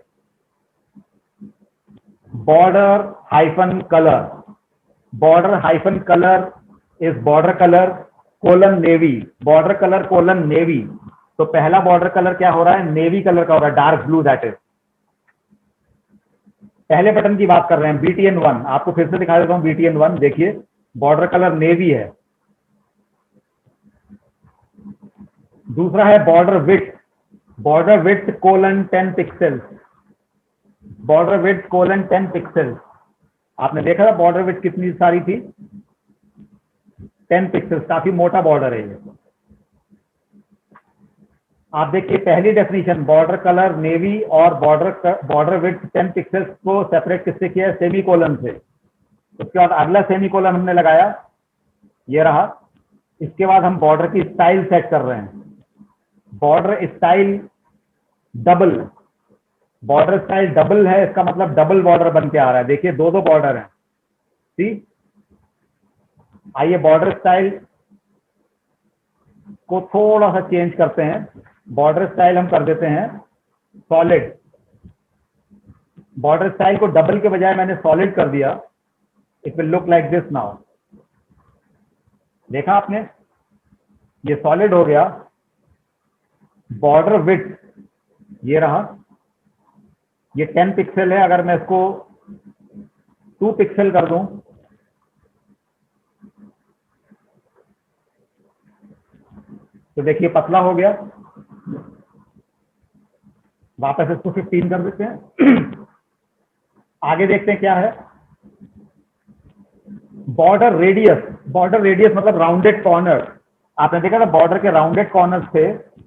border hyphen colour. Border hyphen colour is border colour colon navy, border colour colon navy. तो पहला border colour क्या हो रहा है, नेवी कलर का हो रहा है, डार्क ब्लू दैट इज। पहले बटन की बात कर रहे हैं btn1, आपको फिर से दिखा देता हूं btn1। देखिए बॉर्डर कलर नेवी है। दूसरा है border width colon 10 pixels, border width colon 10 pixels. आपने देखा था बॉर्डर विड्थ कितनी सारी थी, 10 पिक्सेल्स, काफी मोटा बॉर्डर है ये। आप देखिए पहली डेफिनेशन बॉर्डर कलर नेवी और बॉर्डर विड्थ 10 पिक्सेल्स को सेपरेट किससे किया है, सेमी कोलन से। उसके बाद अगला सेमी कोलन हमने लगाया, ये रहा। इसके बाद हम बॉर्डर की स्टाइल सेट कर रहे हैं। Border style double, border style double है, इसका मतलब डबल बॉर्डर बन के आ रहा है। देखिए दो दो बॉर्डर हैं। सी, आइए बॉर्डर स्टाइल को थोड़ा सा चेंज करते हैं। बॉर्डर स्टाइल हम कर देते हैं सॉलिड। बॉर्डर स्टाइल को डबल के बजाय मैंने सॉलिड कर दिया। It will look like this now. देखा आपने, ये सॉलिड हो गया। बॉर्डर विड्थ ये रहा, ये 10 पिक्सल है। अगर मैं इसको 2 पिक्सल कर दूं तो देखिए पतला हो गया। वापस इसको 15 कर देते हैं। आगे देखते हैं क्या है। बॉर्डर रेडियस, बॉर्डर रेडियस मतलब राउंडेड कॉर्नर। आपने देखा था बॉर्डर के राउंडेड कॉर्नर से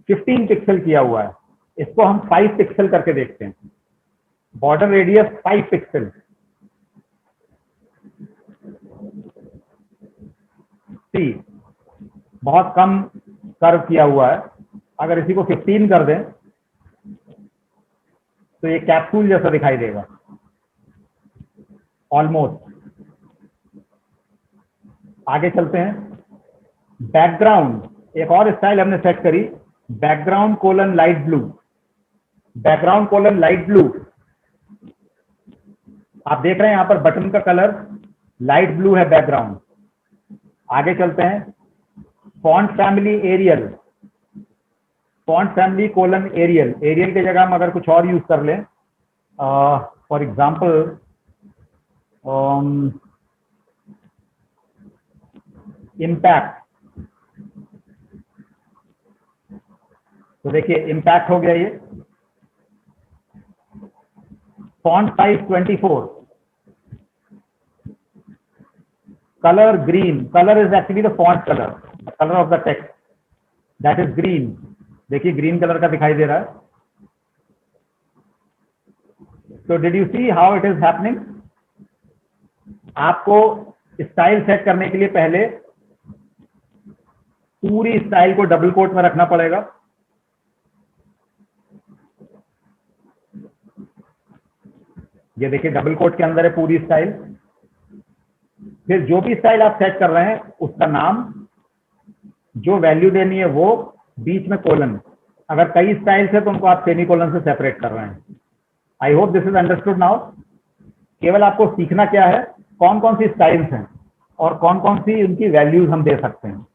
15 पिक्सल किया हुआ है। इसको हम 5 पिक्सल करके देखते हैं। Border radius 5 pixel. सी, बहुत कम कर्व किया हुआ है। अगर इसी को 15 कर दें तो ये कैप्सूल जैसा दिखाई देगा ऑलमोस्ट। आगे चलते हैं। बैकग्राउंड, एक और स्टाइल हमने सेट करी, background colon light blue. Background colon light blue, आप देख रहे हैं यहां पर बटन का कलर लाइट ब्लू है बैकग्राउंड। आगे चलते हैं। Font family Arial, font family colon Arial. Arial की जगह हम अगर कुछ और यूज कर लें, फॉर एग्जाम्पल इम्पैक्ट, तो देखिए इम्पैक्ट हो गया ये। Font size 24, colour green, colour is actually the font colour, colour of the text that is green. देखिए ग्रीन कलर का दिखाई दे रहा है। तो did you C how it is happening. आपको स्टाइल सेट करने के लिए पहले पूरी स्टाइल को डबल कोट में रखना पड़ेगा। ये देखिए डबल कोट के अंदर है पूरी स्टाइल। फिर जो भी स्टाइल आप सेट कर रहे हैं उसका नाम, जो वैल्यू देनी है वो, बीच में कोलन। अगर कई स्टाइल्स है तो उनको आप सेमी कोलन से सेपरेट कर रहे हैं। I hope this is understood now. केवल आपको सीखना क्या है, कौन कौन सी स्टाइल्स हैं और कौन कौन सी उनकी वैल्यूज हम दे सकते हैं।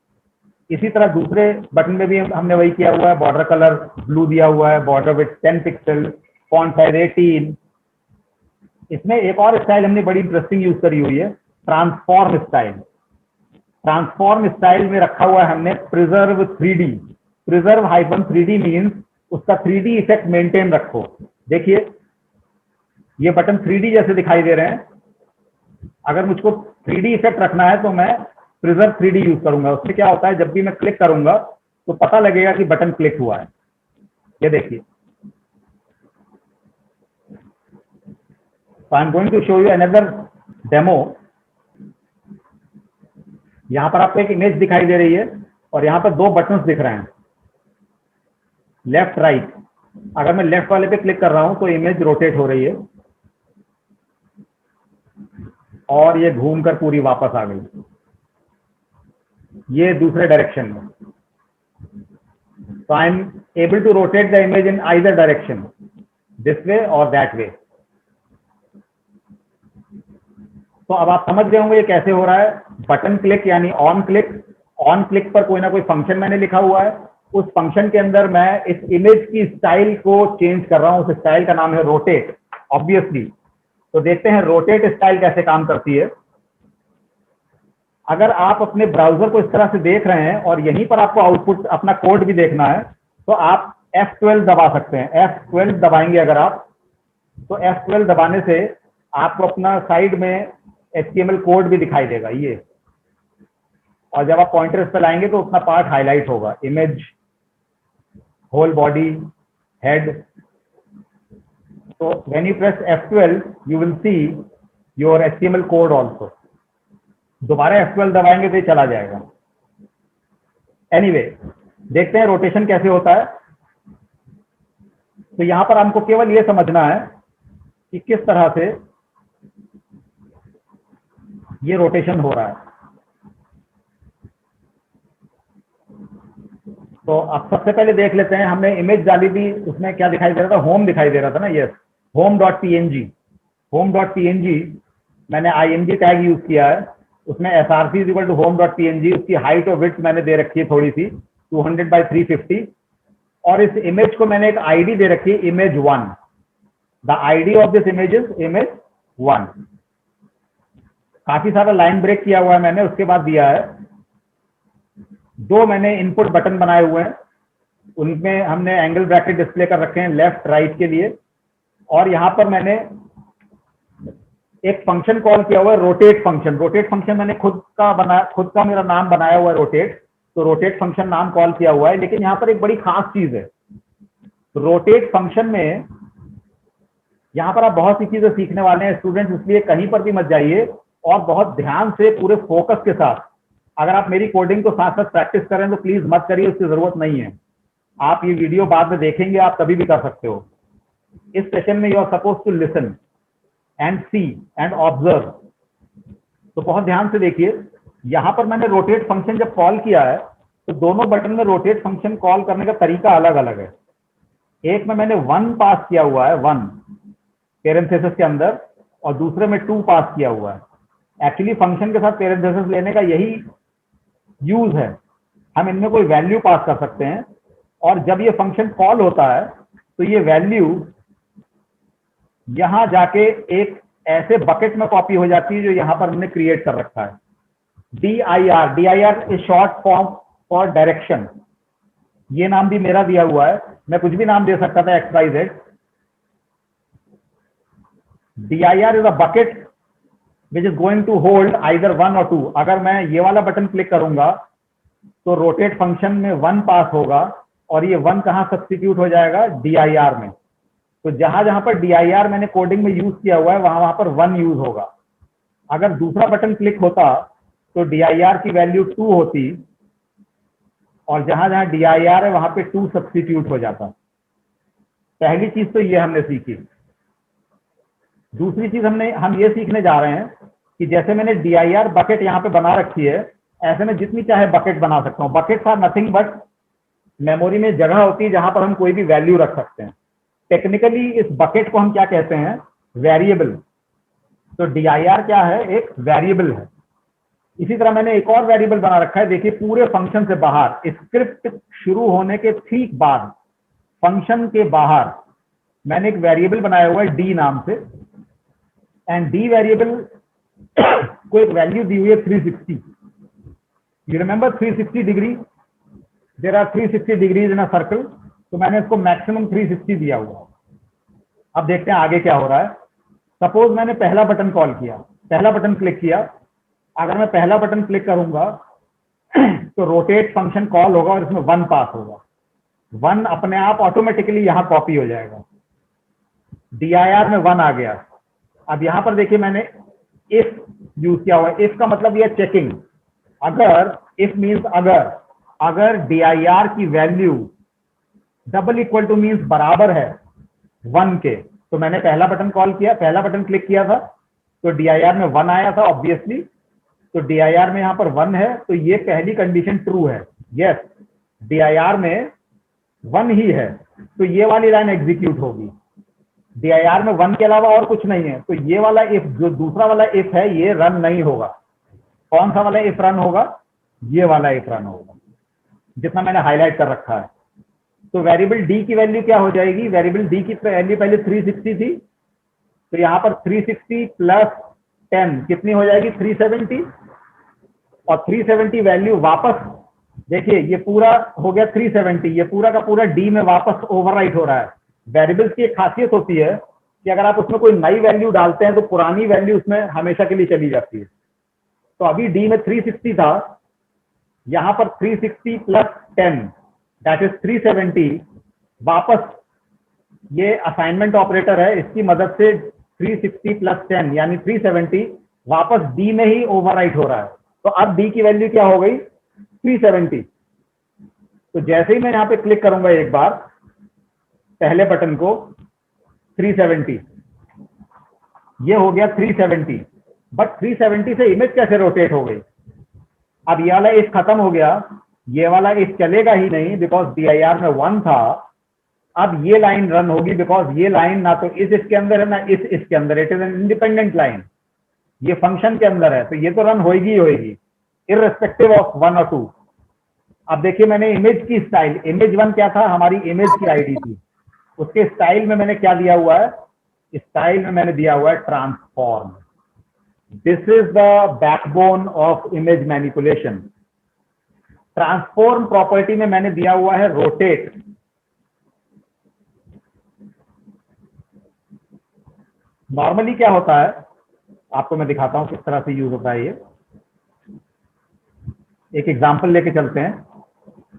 इसी तरह दूसरे बटन में भी हमने वही किया हुआ है। बॉर्डर कलर ब्लू दिया हुआ है, border width 10 pixel, font size 18। इसमें एक और स्टाइल हमने बड़ी इंटरेस्टिंग यूज करी हुई है, ट्रांसफॉर्म स्टाइल। ट्रांसफॉर्म स्टाइल में रखा हुआ है हमने preserve 3D। Preserve -3D means उसका 3D इफेक्ट मेंटेन रखो। देखिए ये बटन 3D जैसे दिखाई दे रहे हैं। अगर मुझको 3D इफेक्ट रखना है तो मैं प्रिजर्व 3D यूज करूंगा। उसमें क्या होता है, जब भी मैं क्लिक करूंगा तो पता लगेगा कि बटन क्लिक हुआ है। ये देखिए, so I'm going to show you another demo। यहां पर आपको एक इमेज दिखाई दे रही है और यहां पर 2 बटन्स दिख रहे हैं, लेफ्ट राइट। अगर मैं लेफ्ट वाले पे क्लिक कर रहा हूं तो इमेज रोटेट हो रही है और ये घूमकर पूरी वापस आ गई, ये दूसरे डायरेक्शन में। So I am able to rotate the image in either direction, this way or that way। तो अब आप समझ गए होंगे ये कैसे हो रहा है। बटन क्लिक यानी ऑन क्लिक, ऑन क्लिक पर कोई ना कोई फंक्शन मैंने लिखा हुआ है। उस फंक्शन के अंदर मैं इस इमेज की स्टाइल को चेंज कर रहा हूं। उस स्टाइल का नाम है रोटेट, ऑब्वियसली। तो देखते हैं रोटेट स्टाइल कैसे काम करती है। अगर आप अपने ब्राउजर को इस तरह से देख रहे हैं और यहीं पर आपको आउटपुट अपना कोड भी देखना है तो आप F12 दबा सकते हैं। F12 दबाएंगे अगर आप, तो F12 दबाने से आपको अपना साइड में HTML कोड भी दिखाई देगा ये। और जब आप पॉइंटर इस पर लाएंगे तो उतना पार्ट हाईलाइट होगा, इमेज, होल बॉडी, हेड। तो when you press F12 you will see your HTML code also. दोबारा F12 दबाएंगे तो ये चला जाएगा। एनीवे, देखते हैं रोटेशन कैसे होता है। तो यहां पर हमको केवल ये समझना है कि किस तरह से ये रोटेशन हो रहा है। तो अब सबसे पहले देख लेते हैं, हमने इमेज डाली थी, उसमें क्या दिखाई दे रहा था, होम दिखाई दे रहा था ना, यस, home.png। home.png मैंने img टैग यूज किया है, उसमें src is equal to home.png, उसकी हाइट और विड्थ मैंने दे रखी है थोड़ी सी 200 बाई 350, और इस इमेज को मैंने एक आईडी दे रखी है image1। The ID of this image is image1। काफी सारा लाइन ब्रेक किया हुआ है मैंने, उसके बाद दिया है दो मैंने इनपुट बटन बनाए हुए हैं, उनमें हमने एंगल ब्रैकेट डिस्प्ले कर रखे हैं लेफ्ट राइट के लिए, और यहां पर मैंने एक फंक्शन कॉल किया हुआ है रोटेट फंक्शन। रोटेट फंक्शन मैंने खुद का मेरा नाम बनाया हुआ है रोटेट, तो रोटेट फंक्शन नाम कॉल किया हुआ है। लेकिन यहां पर एक बड़ी खास चीज है, रोटेट फंक्शन में यहां पर आप बहुत सी चीजें सीखने वाले हैं स्टूडेंट्स, इसलिए कहीं पर भी मत जाइए और बहुत ध्यान से पूरे फोकस के साथ, अगर आप मेरी कोडिंग को साथ साथ प्रैक्टिस करें तो प्लीज मत करिए, उसकी जरूरत नहीं है। आप ये वीडियो बाद में देखेंगे, आप कभी भी कर सकते हो। इस सेशन में you are suppose to listen and see and observe. तो बहुत ध्यान से देखिए, यहां पर मैंने रोटेट फंक्शन जब कॉल किया है तो दोनों बटन में रोटेट फंक्शन कॉल करने का तरीका अलग अलग है। एक में मैंने 1 पास किया हुआ है, 1 पेरेंथेसिस के अंदर, और दूसरे में 2 पास किया हुआ है। एक्चुअली फंक्शन के साथ पेरेंथेसिस लेने का यही यूज है, हम इनमें कोई वैल्यू पास कर सकते हैं, और जब ये फंक्शन कॉल होता है तो ये वैल्यू यहां जाके एक ऐसे बकेट में कॉपी हो जाती है जो यहां पर हमने क्रिएट कर रखा है, dir। dir is short form for direction. ये नाम भी मेरा दिया हुआ है, मैं कुछ भी नाम दे सकता था, XYZ। dir is a bucket which is going to hold either 1 और 2। अगर मैं ये वाला बटन क्लिक करूंगा तो रोटेट फंक्शन में 1 पास होगा, और ये 1 कहां सब्स्टिट्यूट हो जाएगा, dir में। तो जहां जहां पर dir मैंने कोडिंग में यूज किया हुआ है वहां वहां पर 1 यूज होगा। अगर दूसरा बटन क्लिक होता तो dir की वैल्यू 2 होती, और जहां जहां dir है वहां पे 2 सब्स्टिट्यूट हो जाता। पहली चीज तो ये हमने सीखी। दूसरी चीज हम ये सीखने जा रहे हैं कि जैसे मैंने dir बकेट यहाँ पे बना रखी है, ऐसे में जितनी चाहे बकेट बना सकता हूँ। Buckets are nothing but memory में जगह होती है जहां पर हम कोई भी वैल्यू रख सकते हैं। टेक्निकली इस बकेट को हम क्या कहते हैं, वेरिएबल। तो dir क्या है, एक वेरिएबल है। इसी तरह मैंने एक और वेरिएबल बना रखा है, देखिए पूरे फंक्शन से बाहर, स्क्रिप्ट शुरू होने के ठीक बाद फंक्शन के बाहर मैंने एक वेरिएबल बनाया हुआ है d नाम से, एंड d वेरिएबल को एक वैल्यू दी हुई है 360। You remember 360 degree, there are 360 degrees in a circle, तो मैंने इसको मैक्सिमम 360 दिया हुआ। अब देखते हैं आगे क्या हो रहा है। सपोज मैंने पहला बटन कॉल किया, पहला बटन क्लिक किया, अगर मैं पहला बटन क्लिक करूंगा तो रोटेट फंक्शन कॉल होगा और इसमें 1 पास होगा। 1 अपने आप ऑटोमेटिकली यहां कॉपी हो जाएगा, dir में 1 आ गया। अब यहां पर देखिए मैंने इफ यूज किया हुआ है। इफ का मतलब यह चेकिंग, अगर, इफ मीन्स अगर dir की value double equal two means बराबर है 1 के, तो मैंने पहला बटन कॉल किया, पहला बटन क्लिक किया था तो dir में 1 आया था ऑब्वियसली, तो dir में यहां पर 1 है, तो ये पहली कंडीशन ट्रू है। यस, dir में 1 ही है, तो ये वाली लाइन एग्जीक्यूट होगी। dir में 1 के अलावा और कुछ नहीं है, तो ये वाला इफ, जो दूसरा वाला इफ है, ये रन नहीं होगा। कौन सा वाला इफ रन होगा, ये वाला इफ रन होगा, जितना मैंने हाईलाइट कर रखा है। तो वेरिएबल d की वैल्यू क्या हो जाएगी, वेरिएबल d की वैल्यू पहले 360 थी, तो यहाँ पर 360 प्लस 10 कितनी हो जाएगी, 370, और 370 वैल्यू वापस, देखिए ये पूरा हो गया 370, ये पूरा का पूरा d में वापस ओवरराइट हो रहा है। वेरिएबल्स की एक खासियत होती है कि अगर आप उसमें कोई नई वैल्यू डालते हैं तो पुरानी वैल्यू उसमें हमेशा के लिए चली जाती है। तो अभी d में 360 था, यहां पर 360 प्लस 10 दैट इज 370, वापस ये असाइनमेंट ऑपरेटर है, इसकी मदद से 360 प्लस 10 यानी 370 वापस d में ही ओवरराइट हो रहा है। तो अब d की वैल्यू क्या हो गई, 370। तो जैसे ही मैं यहाँ पे क्लिक करूंगा एक बार, पहले बटन को 370, ये हो गया 370, बट 370 से इमेज कैसे रोटेट हो गई? अब ये वाला इफ खत्म हो गया, ये वाला इफ चलेगा ही नहीं बिकॉज DIR में 1 था। अब ये लाइन रन होगी बिकॉज ये लाइन ना तो इस इसके अंदर है ना इस इसके अंदर, it is an independent line, ये फंक्शन के अंदर है, तो ये तो रन होगी ही होगी इररिस्पेक्टिव ऑफ 1 और 2। अब देखिए मैंने इमेज की स्टाइल, इमेज 1 क्या था, हमारी इमेज की आईडी थी, उसके स्टाइल में मैंने क्या दिया हुआ है, स्टाइल में मैंने दिया हुआ है transform. This is the backbone of image manipulation. Transform property में मैंने दिया हुआ है रोटेट। नॉर्मली क्या होता है, आपको मैं दिखाता हूं किस तरह से यूज होता है ये। एक एग्जांपल लेके चलते हैं।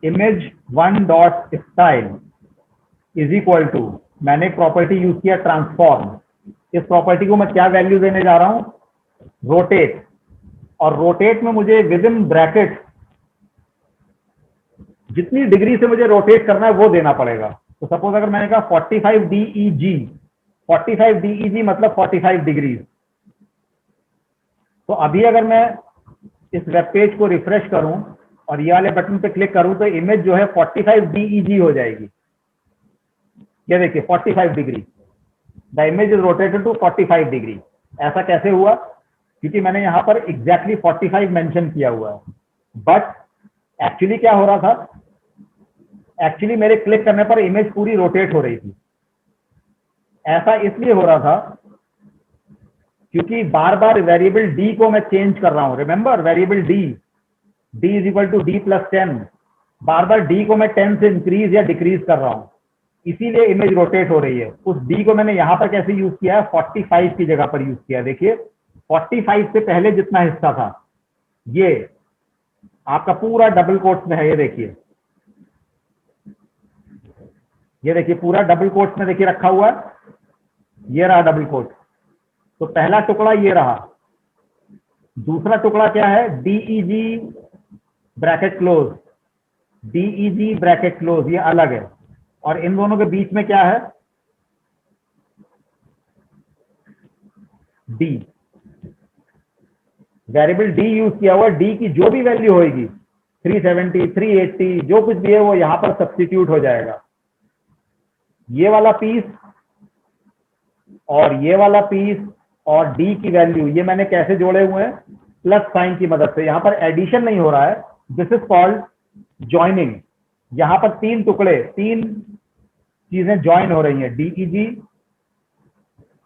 Image 1 dot style is equal to, मैंने एक प्रॉपर्टी यूज किया ट्रांसफॉर्म। इस प्रॉपर्टी को मैं क्या वैल्यू देने जा रहा हूं, रोटेट। और रोटेट में मुझे विद इन ब्रैकेट जितनी डिग्री से मुझे रोटेट करना है वो देना पड़ेगा। तो सपोज अगर मैंने कहा 45 DEG, 45 DEG मतलब 45 डिग्री। तो अभी अगर मैं इस वेब पेज को रिफ्रेश करूं और ये वाले बटन पे क्लिक करूं तो इमेज जो है 45 DEG हो जाएगी। ये देखिए 45 degree, the image is rotated to 45 degree. ऐसा कैसे हुआ? क्योंकि मैंने यहां पर एग्जैक्टली 45 मेंशन किया हुआ है। बट एक्चुअली क्या हो रहा था, एक्चुअली मेरे क्लिक करने पर इमेज पूरी रोटेट हो रही थी। ऐसा इसलिए हो रहा था क्योंकि बार बार वेरिएबल डी को मैं चेंज कर रहा हूं। Remember variable d is equal to d plus 10, बार बार डी को मैं 10 से इंक्रीज या डिक्रीज कर रहा हूं, इसीलिए इमेज रोटेट हो रही है। उस डी को मैंने यहां पर कैसे यूज किया है, 45 की जगह पर यूज किया। देखिए 45 से पहले जितना हिस्सा था ये आपका पूरा डबल कोट्स में है। ये देखिए पूरा डबल कोट्स में देखिए रखा हुआ है, ये रहा डबल कोट। तो पहला टुकड़ा ये रहा, दूसरा टुकड़ा क्या है, DEG bracket close, DEG bracket close, ये अलग है। और इन दोनों के बीच में क्या है, डी, वेरिएबल डी यूज किया हुआ। डी की जो भी वैल्यू होगी 370, 380 जो कुछ भी है वो यहां पर सब्स्टिट्यूट हो जाएगा। ये वाला पीस और ये वाला पीस और डी की वैल्यू ये मैंने कैसे जोड़े हुए हैं, प्लस साइन की मदद से। यहां पर एडिशन नहीं हो रहा है, दिस इज कॉल्ड ज्वाइनिंग। यहां पर तीन टुकड़े, तीन चीजें ज्वाइन हो रही हैं, DEG,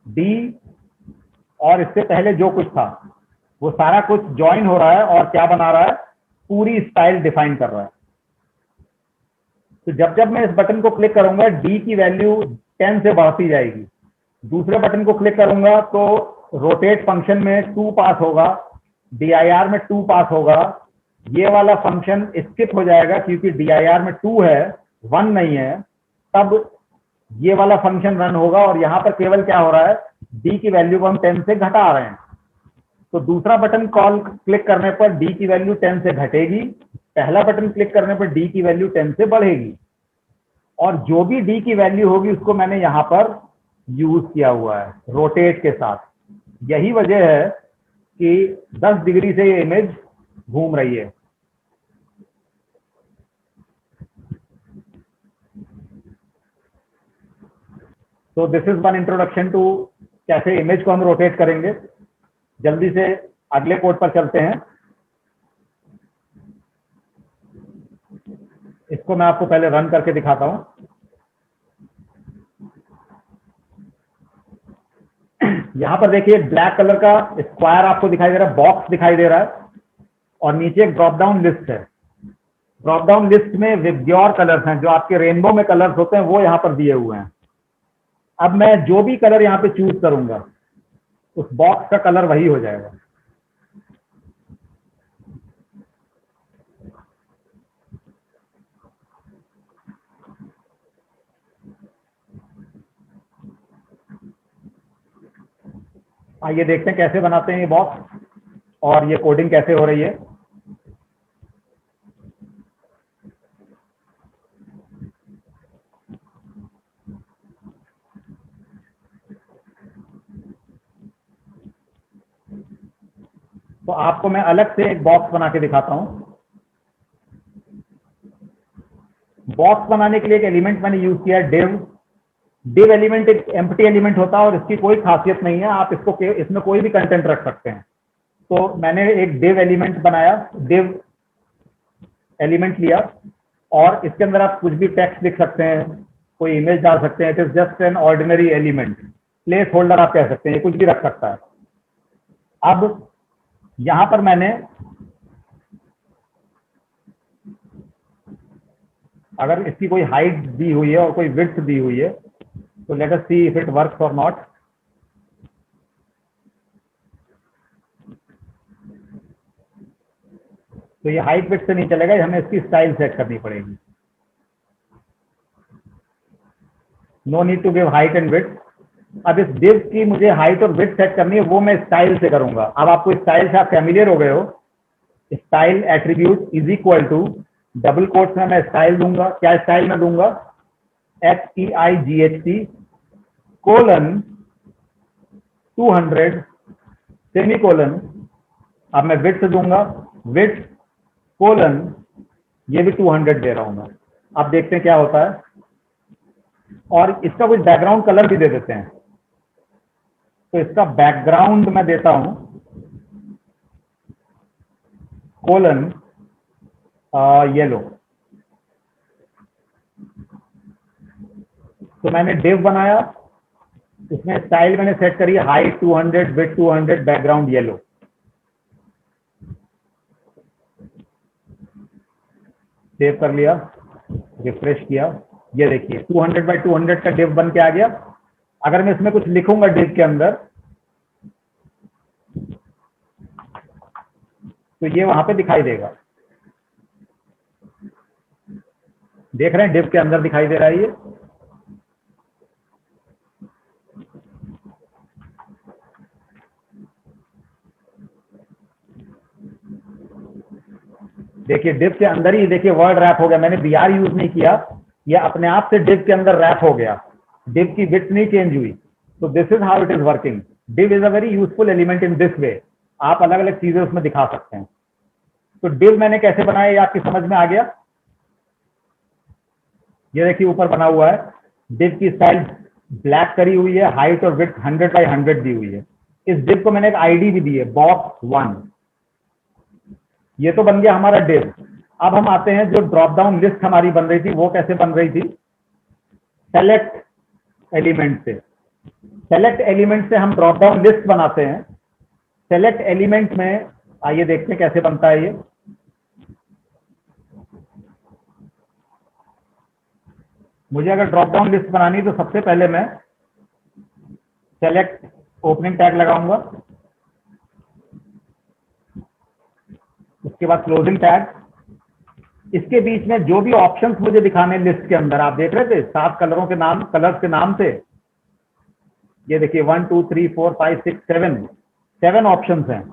डी और इससे पहले जो कुछ था वो सारा कुछ ज्वाइन हो रहा है और क्या बना रहा है, पूरी स्टाइल डिफाइन कर रहा है। तो जब जब मैं इस बटन को क्लिक करूंगा डी की वैल्यू 10 से बढ़ती जाएगी। दूसरे बटन को क्लिक करूंगा तो रोटेट फंक्शन में 2 पास होगा, DIR में 2 पास होगा। ये वाला फंक्शन स्किप हो जाएगा क्योंकि DIR में 2 है, 1 नहीं है। तब ये वाला फंक्शन रन होगा और यहां पर केवल क्या हो रहा है, डी की वैल्यू को हम 10 से घटा रहे हैं। तो दूसरा बटन कॉल क्लिक करने पर डी की वैल्यू 10 से घटेगी, पहला बटन क्लिक करने पर डी की वैल्यू 10 से बढ़ेगी। और जो भी डी की वैल्यू होगी उसको मैंने यहां पर यूज किया हुआ है रोटेट के साथ। यही वजह है कि 10 डिग्री से ये इमेज घूम रही है। तो this is one introduction to कैसे इमेज को हम रोटेट करेंगे। जल्दी से अगले कोड पर चलते हैं। इसको मैं आपको पहले रन करके दिखाता हूं। यहां पर देखिए ब्लैक कलर का स्क्वायर आपको दिखाई दे रहा है, बॉक्स दिखाई दे रहा है और नीचे एक ड्रॉप डाउन लिस्ट है। ड्रॉप डाउन लिस्ट में विबग्योर कलर्स हैं, जो आपके रेनबो में कलर्स होते हैं वो यहां पर दिए हुए हैं। अब मैं जो भी कलर यहां पे चूज करूंगा उस बॉक्स का कलर वही हो जाएगा। आइए देखते हैं कैसे बनाते हैं ये बॉक्स और ये कोडिंग कैसे हो रही है। तो आपको मैं अलग से एक बॉक्स बना के दिखाता हूं। बॉक्स बनाने के लिए एक एलिमेंट मैंने यूज किया है, डिव। डिव एलिमेंट एक एम्प्टी एलिमेंट होता है और इसकी कोई खासियत नहीं है, आप इसको इसमें कोई भी कंटेंट रख सकते हैं। तो मैंने एक डिव एलिमेंट बनाया, डिव एलिमेंट लिया और इसके अंदर आप कुछ भी टेक्स्ट लिख सकते हैं, कोई इमेज डाल सकते हैं। It is just an ordinary element, place holder आप कह सकते हैं, कुछ भी रख सकता है। अब यहां पर मैंने, अगर इसकी कोई हाइट दी हुई है और कोई विड्थ दी हुई है, तो late us see if it works और नॉट। तो ये हाइट विड्थ से नहीं चलेगा, हमें इसकी स्टाइल सेट करनी पड़ेगी। No need to give height and width. अब इस डिव की मुझे हाइट और विड्थ सेट करनी है, वो मैं स्टाइल से करूंगा। अब आपको स्टाइल से आप फैमिलियर हो गए हो। Style attribute is equal to, double quotes में मैं स्टाइल दूंगा। क्या स्टाइल में दूंगा? SEIGHT colon 200 semicolon. अब मैं विड्थ दूंगा, विड्थ कोलन, ये भी 200 दे रहा हूं मैं। अब देखते हैं क्या होता है। और इसका कुछ बैकग्राउंड कलर भी दे देते हैं। तो इसका बैकग्राउंड मैं देता हूं कोलन येलो। तो मैंने डिव बनाया, इसमें स्टाइल मैंने सेट करी height 200, width 200, background yellow. Save कर लिया, रिफ्रेश किया, ये देखिए 200 बाई 200 का डिव बन के आ गया। अगर मैं इसमें कुछ लिखूंगा डिव के अंदर, तो ये वहां पे दिखाई देगा। देख रहे हैं, डिव के अंदर दिखाई दे रहा है ये। देखिए डिव के अंदर ही, देखिए वर्ड रैप हो गया। मैंने BR यूज नहीं किया, ये अपने आप से डिव के अंदर रैप हो गया। डिव की विड्थ नहीं चेंज हुई। तो this is how it is working. Div is a very useful element in this way. आप अलग अलग चीजें उसमें दिखा सकते हैं। तो डिव मैंने कैसे बनाया, ये आपकी समझ में आ गया। ये देखिए ऊपर बना हुआ है, डिव की स्टाइल ब्लैक करी हुई है, हाइट और विड्थ 100 बाई 100 दी हुई है। इस डिव को मैंने एक आईडी भी दी है, बॉक्स 1। ये तो बन गया हमारा डिव। अब हम आते हैं, जो ड्रॉप डाउन लिस्ट हमारी बन रही थी, वो कैसे बन रही थी? सेलेक्ट एलिमेंट से। सेलेक्ट एलिमेंट से हम ड्रॉप डाउन लिस्ट बनाते हैं। सेलेक्ट एलिमेंट में आइए देखते हैं कैसे बनता है ये। मुझे अगर ड्रॉप डाउन लिस्ट बनानी है, तो सबसे पहले मैं सेलेक्ट ओपनिंग टैग लगाऊंगा, उसके बाद क्लोजिंग टैग। इसके बीच में जो भी ऑप्शंस मुझे दिखाने लिस्ट के अंदर, आप देख रहे थे 7 कलरों के नाम, कलर्स के नाम थे। ये देखिए 1 2 3 4 5 6 7 ऑप्शंस हैं।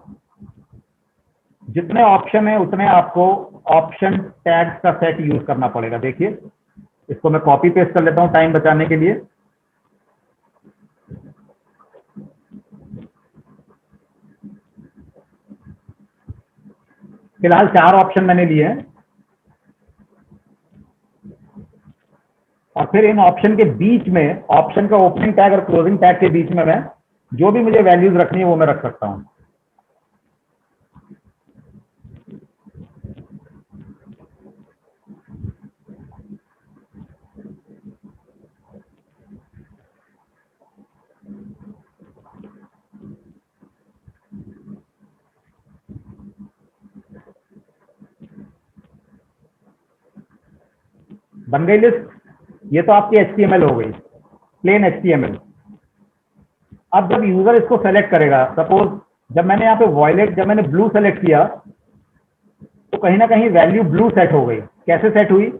जितने ऑप्शन है उतने आपको ऑप्शन टैग्स का सेट यूज करना पड़ेगा। देखिए इसको मैं कॉपी पेस्ट कर लेता हूं टाइम बचाने के लिए। फिलहाल 4 ऑप्शन मैंने लिए हैं, और फिर इन ऑप्शन के बीच में, ऑप्शन का ओपनिंग टैग और क्लोजिंग टैग के बीच में मैं जो भी मुझे वैल्यूज रखनी है वो मैं रख सकता हूं। बन गई लिस्ट। ये तो आपकी HTML हो गई, प्लेन HTML। अब जब यूजर इसको सेलेक्ट करेगा, सपोज जब मैंने यहाँ पे वॉयलेट, जब मैंने ब्लू सेलेक्ट किया, तो कहीं ना कहीं वैल्यू ब्लू सेट हो गई। कैसे सेट हुई?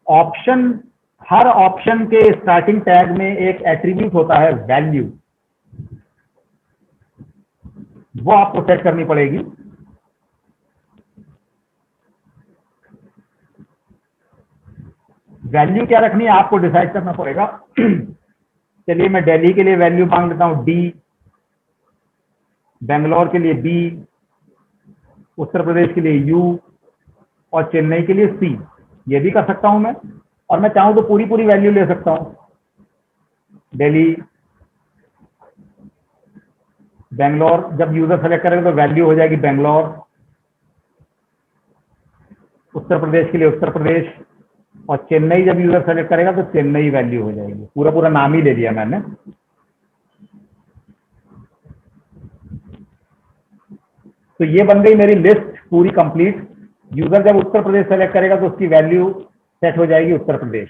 ऑप्शन, हर ऑप्शन के स्टार्टिंग टैग में एक एट्रीब्यूट होता है वैल्यू, वो आपको सेट करनी पड़ेगी। वैल्यू क्या रखनी है आपको डिसाइड करना पड़ेगा। चलिए मैं दिल्ली के लिए वैल्यू मांग लेता हूं D। बेंगलोर के लिए बी, उत्तर प्रदेश के लिए यू और चेन्नई के लिए सी। ये भी कर सकता हूं मैं, और मैं चाहूं तो पूरी पूरी वैल्यू ले सकता हूं। दिल्ली, बेंगलोर, जब यूजर सेलेक्ट करेगा तो वैल्यू हो जाएगी बेंगलोर। उत्तर प्रदेश के लिए उत्तर प्रदेश, और चेन्नई जब यूजर सेलेक्ट करेगा तो चेन्नई वैल्यू हो जाएगी। पूरा पूरा नाम ही ले लिया मैंने। तो ये बन गई मेरी लिस्ट पूरी कंप्लीट। यूजर जब उत्तर प्रदेश सेलेक्ट करेगा तो उसकी वैल्यू सेट हो जाएगी उत्तर प्रदेश।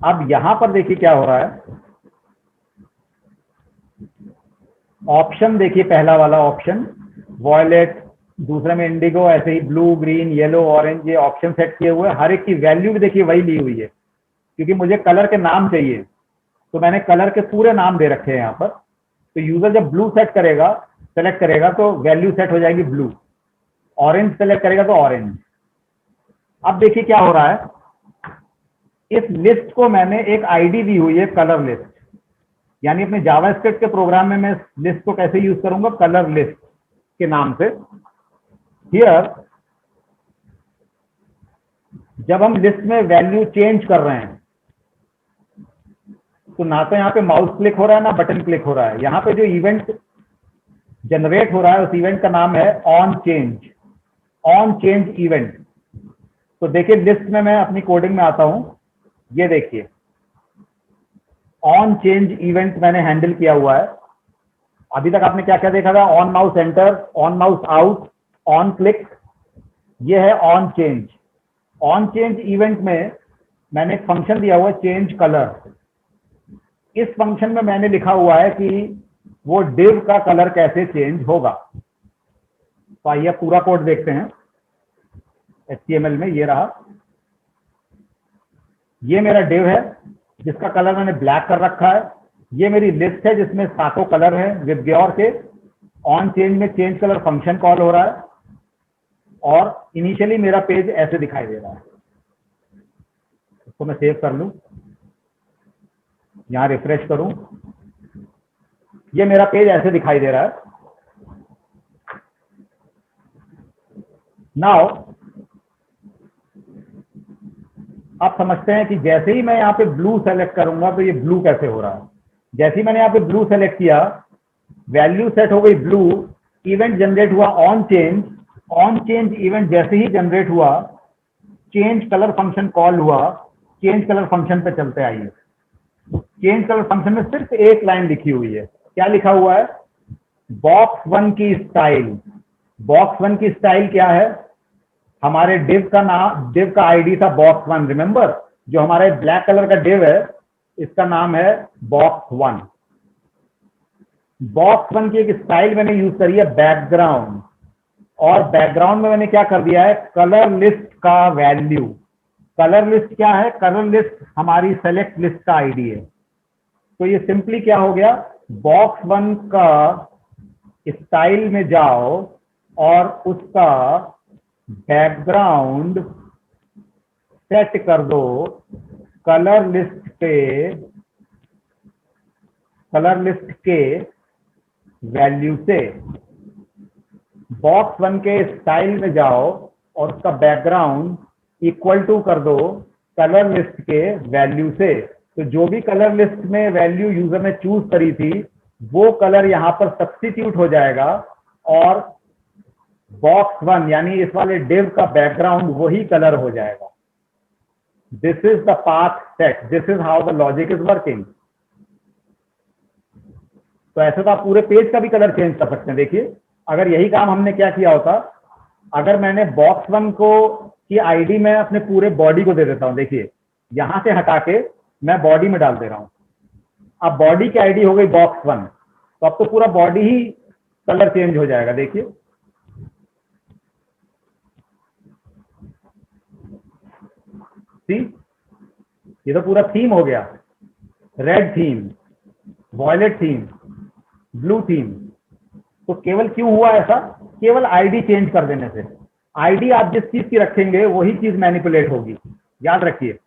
अब यहां पर देखिए क्या हो रहा है। ऑप्शन देखिए, पहला वाला ऑप्शन वॉयलेट, दूसरे में इंडिगो, ऐसे ही ब्लू, ग्रीन, येलो, ऑरेंज, ये ऑप्शन सेट किए हुए हैं। हर एक की वैल्यू भी देखिए वही ली हुई है, क्योंकि मुझे कलर के नाम चाहिए तो मैंने कलर के पूरे नाम दे रखे हैं यहाँ पर। तो यूजर जब ब्लू सेट करेगा, सेलेक्ट करेगा तो वैल्यू सेट हो जाएगी ब्लू। ऑरेंज सेलेक्ट करेगा तो ऑरेंज। अब देखिए क्या हो रहा है, इस लिस्ट को मैंने एक आईडी दी हुई है, कलर लिस्ट। यानी अपने जावास्क्रिप्ट के प्रोग्राम में मैं लिस्ट को कैसे यूज करूंगा, कलर लिस्ट के नाम से। हियर जब हम लिस्ट में वैल्यू चेंज कर रहे हैं तो ना तो यहाँ पे माउस क्लिक हो रहा है ना बटन क्लिक हो रहा है। यहाँ पे जो इवेंट जनरेट हो रहा है उस इवेंट का नाम है on change, on change event. तो देखिए लिस्ट में मैं अपनी कोडिंग में आता हूं, ये देखिए ऑन चेंज इवेंट मैंने हैंडल किया हुआ है। अभी तक आपने क्या क्या देखा था, on mouse enter, on mouse out, on click, ये है on change. On change event में मैंने एक फंक्शन दिया हुआ है चेंज कलर। इस फंक्शन में मैंने लिखा हुआ है कि वो डिव का कलर कैसे चेंज होगा। तो आइए पूरा कोड देखते हैं HTML में। ये रहा, ये मेरा डिव है जिसका कलर मैंने ब्लैक कर रखा है। ये मेरी लिस्ट है जिसमें 7 कलर हैं विद ग्योर के। ऑन चेंज में चेंज कलर फंक्शन कॉल हो रहा है और इनिशियली मेरा पेज ऐसे दिखाई दे रहा है। इसको मैं सेव कर लूं, यहां रिफ्रेश करूं, ये मेरा पेज ऐसे दिखाई दे रहा है। नाउ आप समझते हैं कि जैसे ही मैं यहाँ पे ब्लू सेलेक्ट करूंगा तो ये ब्लू कैसे हो रहा है। जैसे ही मैंने यहाँ पे ब्लू सेलेक्ट किया, वैल्यू सेट हो गई ब्लू, इवेंट जनरेट हुआ on change. On change event जैसे ही जनरेट हुआ, चेंज कलर फंक्शन कॉल हुआ। चेंज कलर फंक्शन पे चलते आइए। चेंज कलर फंक्शन में सिर्फ एक लाइन लिखी हुई है। क्या लिखा हुआ है, बॉक्स 1 की स्टाइल। बॉक्स 1 की स्टाइल क्या है, हमारे डिव का नाम, डिव का आईडी था बॉक्स 1। रिमेंबर, जो हमारे ब्लैक कलर का डिव है इसका नाम है बॉक्स 1। बॉक्स 1 की एक स्टाइल मैंने यूज करी है बैकग्राउंड, और बैकग्राउंड में मैंने क्या कर दिया है, कलर लिस्ट का वैल्यू। कलर लिस्ट क्या है, कलर लिस्ट हमारी सेलेक्ट लिस्ट का आईडी है। तो ये सिंपली क्या हो गया, बॉक्स 1 का स्टाइल में जाओ और उसका बैकग्राउंड सेट कर दो कलर लिस्ट पे, कलर लिस्ट के वैल्यू से। बॉक्स 1 के स्टाइल में जाओ और उसका बैकग्राउंड इक्वल टू कर दो कलर लिस्ट के वैल्यू से। तो जो भी कलर लिस्ट में वैल्यू यूजर ने चूज करी थी वो कलर यहां पर सब्स्टिट्यूट हो जाएगा, और बॉक्स 1 यानी इस वाले डिव का बैकग्राउंड वही कलर हो जाएगा। This is the path set, this is how the logic is working. तो ऐसे तो आप पूरे पेज का भी कलर चेंज कर सकते हैं। देखिए अगर यही काम हमने क्या किया होता, अगर मैंने बॉक्स 1 को की आईडी में अपने पूरे बॉडी को दे देता हूं। देखिए यहां से हटा के मैं बॉडी में डाल दे रहा हूं। अब बॉडी की आईडी हो गई बॉक्स 1, तो अब तो पूरा बॉडी ही कलर चेंज हो जाएगा। देखिए सी, ये तो पूरा थीम हो गया, red theme, violet theme, blue theme. तो केवल क्यों हुआ ऐसा, केवल आईडी चेंज कर देने से। आईडी आप जिस चीज की रखेंगे वही चीज मैनिपुलेट होगी, याद रखिए।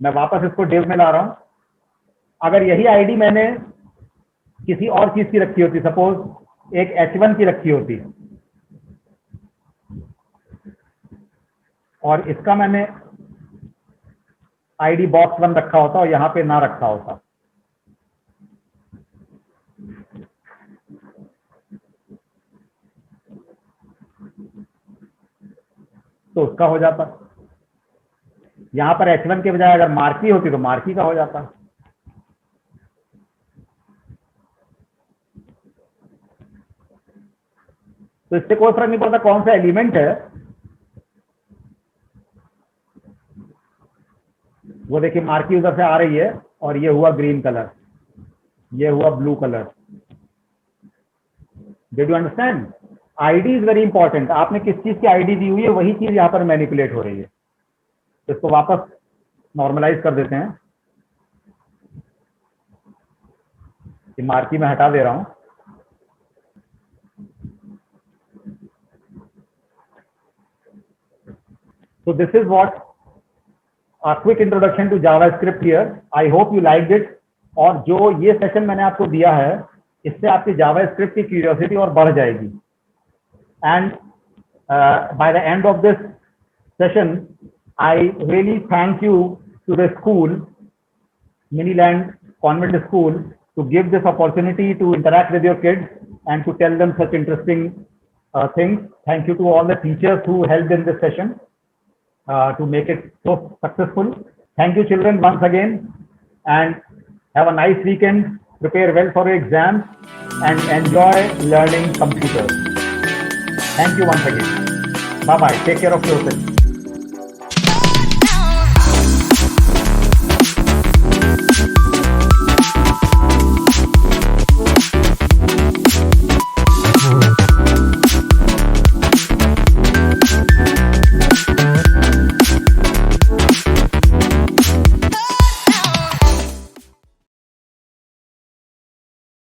मैं वापस इसको डिव में ला रहा हूं। अगर यही आईडी मैंने किसी और चीज की रखी होती, सपोज एक H1 की रखी होती, और इसका मैंने ID box 1 रखा होता और यहाँ पे ना रखा होता, तो उसका हो जाता। यहाँ पर H1 के बजाय अगर मार्की होती तो मार्की का हो जाता। तो इससे कोई फर्क नहीं पड़ता कौन सा एलिमेंट है। वो देखिए मार्की उधर से आ रही है और ये हुआ ग्रीन कलर, ये हुआ blue colour. Did you understand? ID is very important. आपने किस चीज की आईडी दी हुई है वही चीज यहाँ पर मैनिपुलेट हो रही है। तो इसको वापस नॉर्मलाइज कर देते हैं। ये मार्की में हटा दे रहा हूं। So this is what a quick introduction to JavaScript here. I hope you liked it. और जो ये सेशन मैंने आपको दिया है इससे आपकी JavaScript की क्यूरियोसिटी और बढ़ जाएगी। And by the end of this session, I really thank you to the school, Miniland Convent School, to give this opportunity to interact with your kids and to tell them such interesting things. Thank you to all the teachers who helped in this session to make it so successful. Thank you children once again, and have a nice weekend. Prepare well for your exams and enjoy learning computers. Thank you once again. Bye bye. Take care of yourself.